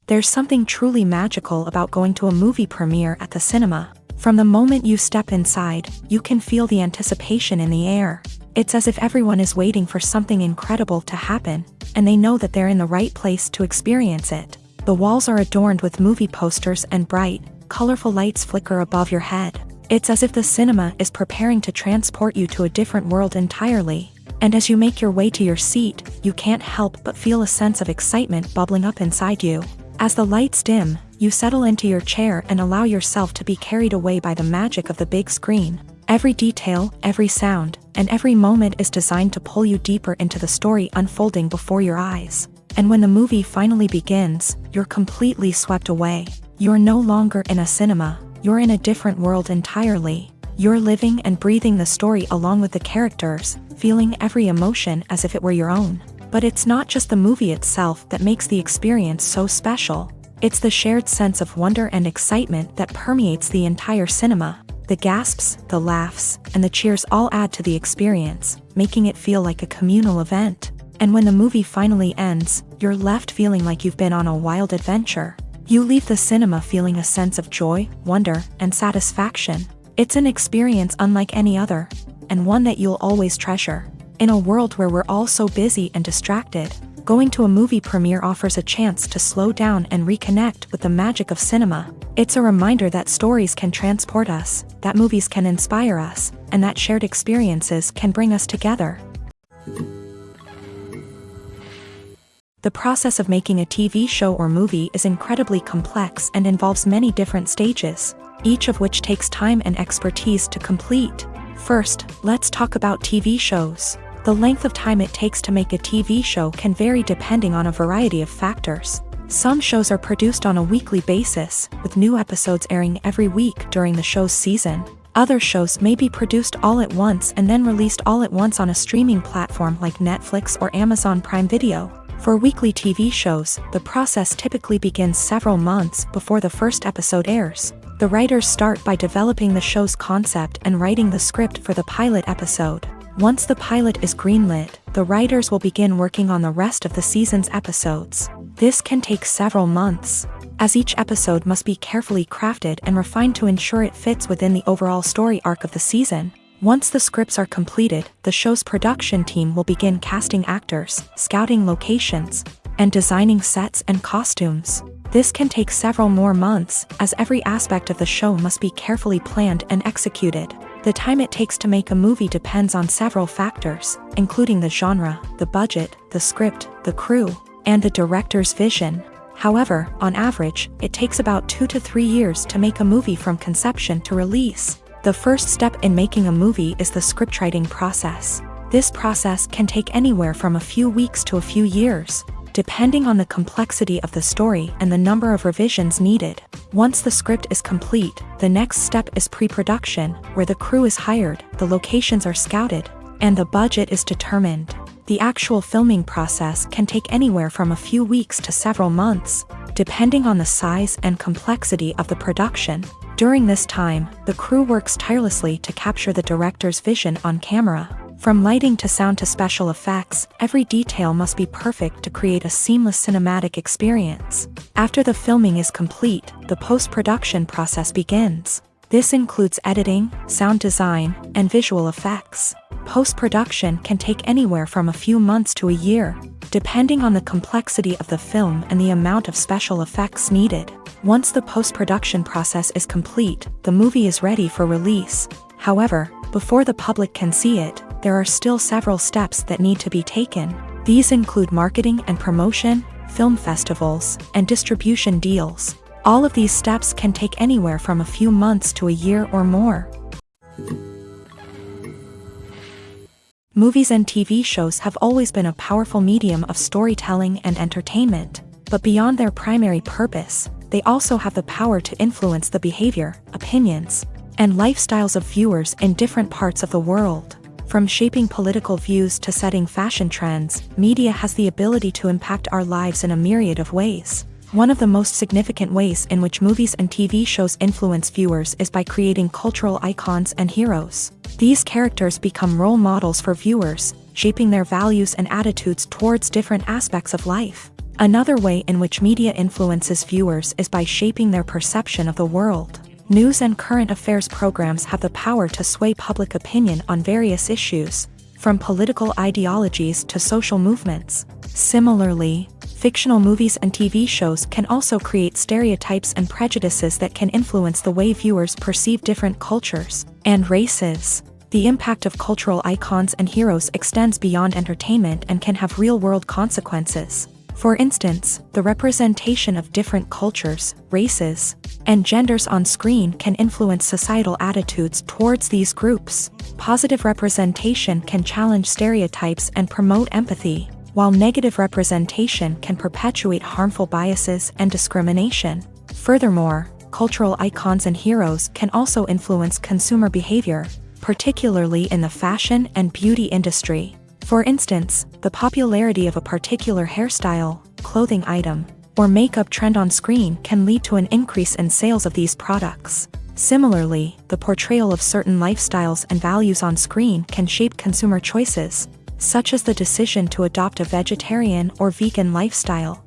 There's something truly magical about going to a movie premiere at the cinema. From the moment you step inside, you can feel the anticipation in the air. It's as if everyone is waiting for something incredible to happen, and they know that they're in the right place to experience it. The walls are adorned with movie posters and bright, colorful lights flicker above your head. It's as if the cinema is preparing to transport you to a different world entirely. And as you make your way to your seat, you can't help but feel a sense of excitement bubbling up inside you. As the lights dim, you settle into your chair and allow yourself to be carried away by the magic of the big screen. Every detail, every sound, and every moment is designed to pull you deeper into the story unfolding before your eyes. And when the movie finally begins, you're completely swept away. You're no longer in a cinema, you're in a different world entirely. You're living and breathing the story along with the characters, feeling every emotion as if it were your own. But it's not just the movie itself that makes the experience so special. It's the shared sense of wonder and excitement that permeates the entire cinema. The gasps, the laughs, and the cheers all add to the experience, making it feel like a communal event. And when the movie finally ends, you're left feeling like you've been on a wild adventure. You leave the cinema feeling a sense of joy, wonder, and satisfaction. It's an experience unlike any other, and one that you'll always treasure. In a world where we're all so busy and distracted, going to a movie premiere offers a chance to slow down and reconnect with the magic of cinema. It's a reminder that stories can transport us, that movies can inspire us, and that shared experiences can bring us together. The process of making a TV show or movie is incredibly complex and involves many different stages, each of which takes time and expertise to complete. First, let's talk about TV shows. The length of time it takes to make a TV show can vary depending on a variety of factors. Some shows are produced on a weekly basis, with new episodes airing every week during the show's season. Other shows may be produced all at once and then released all at once on a streaming platform like Netflix or Amazon Prime Video. For weekly TV shows, the process typically begins several months before the first episode airs. The writers start by developing the show's concept and writing the script for the pilot episode. Once the pilot is greenlit, the writers will begin working on the rest of the season's episodes. This can take several months, as each episode must be carefully crafted and refined to ensure it fits within the overall story arc of the season. Once the scripts are completed, the show's production team will begin casting actors, scouting locations, and designing sets and costumes. This can take several more months, as every aspect of the show must be carefully planned and executed. The time it takes to make a movie depends on several factors, including the genre, the budget, the script, the crew, and the director's vision. However, on average, it takes about 2 to 3 years to make a movie from conception to release. The first step in making a movie is the scriptwriting process. This process can take anywhere from a few weeks to a few years, depending on the complexity of the story and the number of revisions needed. Once the script is complete, the next step is pre-production, where the crew is hired, the locations are scouted, and the budget is determined. The actual filming process can take anywhere from a few weeks to several months, depending on the size and complexity of the production. During this time, the crew works tirelessly to capture the director's vision on camera. From lighting to sound to special effects, every detail must be perfect to create a seamless cinematic experience. After the filming is complete, the post-production process begins. This includes editing, sound design, and visual effects. Post-production can take anywhere from a few months to a year, depending on the complexity of the film and the amount of special effects needed. Once the post-production process is complete, the movie is ready for release. However, before the public can see it, there are still several steps that need to be taken. These include marketing and promotion, film festivals, and distribution deals. All of these steps can take anywhere from a few months to a year or more. Movies and TV shows have always been a powerful medium of storytelling and entertainment, but beyond their primary purpose, they also have the power to influence the behavior, opinions, and lifestyles of viewers in different parts of the world. From shaping political views to setting fashion trends, media has the ability to impact our lives in a myriad of ways. One of the most significant ways in which movies and TV shows influence viewers is by creating cultural icons and heroes. These characters become role models for viewers, shaping their values and attitudes towards different aspects of life. Another way in which media influences viewers is by shaping their perception of the world. News and current affairs programs have the power to sway public opinion on various issues, from political ideologies to social movements. Similarly, fictional movies and TV shows can also create stereotypes and prejudices that can influence the way viewers perceive different cultures and races. The impact of cultural icons and heroes extends beyond entertainment and can have real-world consequences. For instance, the representation of different cultures, races, and genders on screen can influence societal attitudes towards these groups. Positive representation can challenge stereotypes and promote empathy, while negative representation can perpetuate harmful biases and discrimination. Furthermore, cultural icons and heroes can also influence consumer behavior, particularly in the fashion and beauty industry. For instance, the popularity of a particular hairstyle, clothing item, or makeup trend on screen can lead to an increase in sales of these products. Similarly, the portrayal of certain lifestyles and values on screen can shape consumer choices, such as the decision to adopt a vegetarian or vegan lifestyle.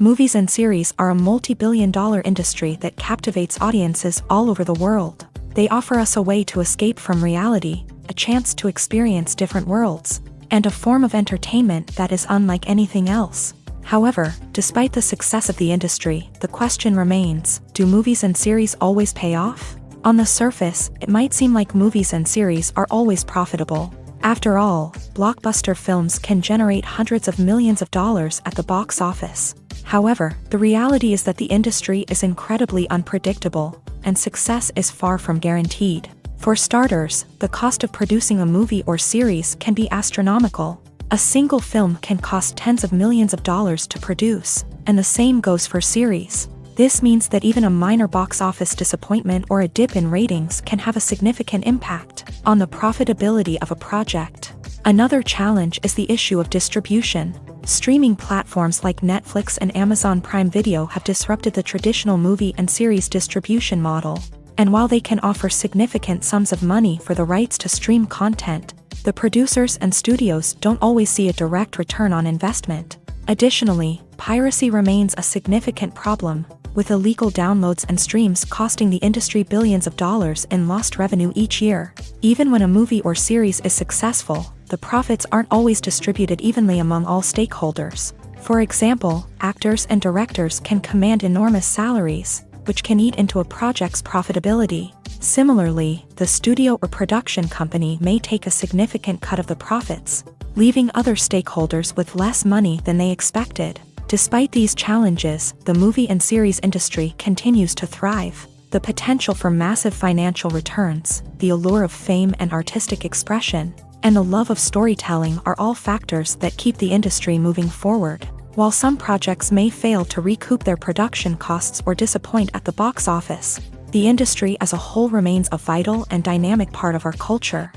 Movies and series are a multi-billion-dollar industry that captivates audiences all over the world. They offer us a way to escape from reality, a chance to experience different worlds, and a form of entertainment that is unlike anything else. However, despite the success of the industry, the question remains, do movies and series always pay off? On the surface, it might seem like movies and series are always profitable. After all, blockbuster films can generate hundreds of millions of dollars at the box office. However, the reality is that the industry is incredibly unpredictable, and success is far from guaranteed. For starters, the cost of producing a movie or series can be astronomical. A single film can cost tens of millions of dollars to produce, and the same goes for series. This means that even a minor box office disappointment or a dip in ratings can have a significant impact on the profitability of a project. Another challenge is the issue of distribution. Streaming platforms like Netflix and Amazon Prime Video have disrupted the traditional movie and series distribution model. And while they can offer significant sums of money for the rights to stream content, the producers and studios don't always see a direct return on investment. Additionally, piracy remains a significant problem, with illegal downloads and streams costing the industry billions of dollars in lost revenue each year. Even when a movie or series is successful, the profits aren't always distributed evenly among all stakeholders. For example, actors and directors can command enormous salaries, which can eat into a project's profitability. Similarly, the studio or production company may take a significant cut of the profits, leaving other stakeholders with less money than they expected. Despite these challenges, the movie and series industry continues to thrive. The potential for massive financial returns, the allure of fame and artistic expression, and the love of storytelling are all factors that keep the industry moving forward. While some projects may fail to recoup their production costs or disappoint at the box office, the industry as a whole remains a vital and dynamic part of our culture.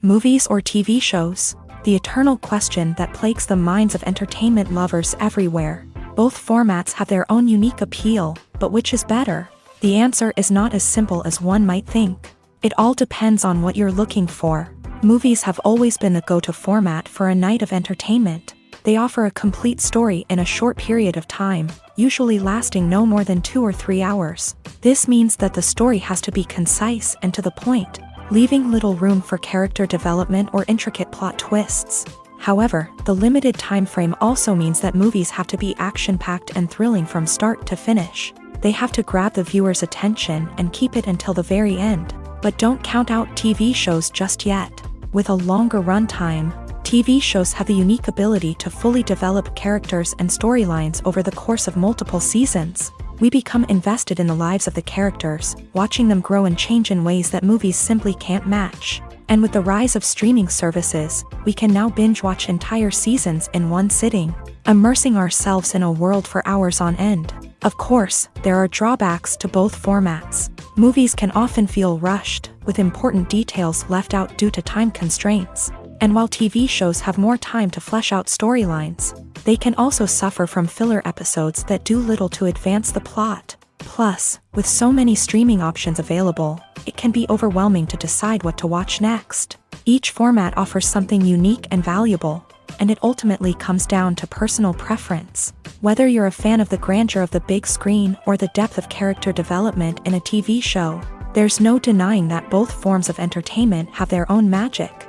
Movies or TV shows? The eternal question that plagues the minds of entertainment lovers everywhere. Both formats have their own unique appeal, but which is better? The answer is not as simple as one might think. It all depends on what you're looking for. Movies have always been the go-to format for a night of entertainment. They offer a complete story in a short period of time, usually lasting no more than 2 or 3 hours. This means that the story has to be concise and to the point, leaving little room for character development or intricate plot twists. However, the limited time frame also means that movies have to be action-packed and thrilling from start to finish. They have to grab the viewer's attention and keep it until the very end. But don't count out TV shows just yet. With a longer runtime, TV shows have the unique ability to fully develop characters and storylines over the course of multiple seasons. We become invested in the lives of the characters, watching them grow and change in ways that movies simply can't match. And with the rise of streaming services, we can now binge-watch entire seasons in one sitting, immersing ourselves in a world for hours on end. Of course, there are drawbacks to both formats. Movies can often feel rushed, with important details left out due to time constraints. And while TV shows have more time to flesh out storylines, they can also suffer from filler episodes that do little to advance the plot. Plus, with so many streaming options available, it can be overwhelming to decide what to watch next. Each format offers something unique and valuable, and it ultimately comes down to personal preference. Whether you're a fan of the grandeur of the big screen or the depth of character development in a TV show, there's no denying that both forms of entertainment have their own magic.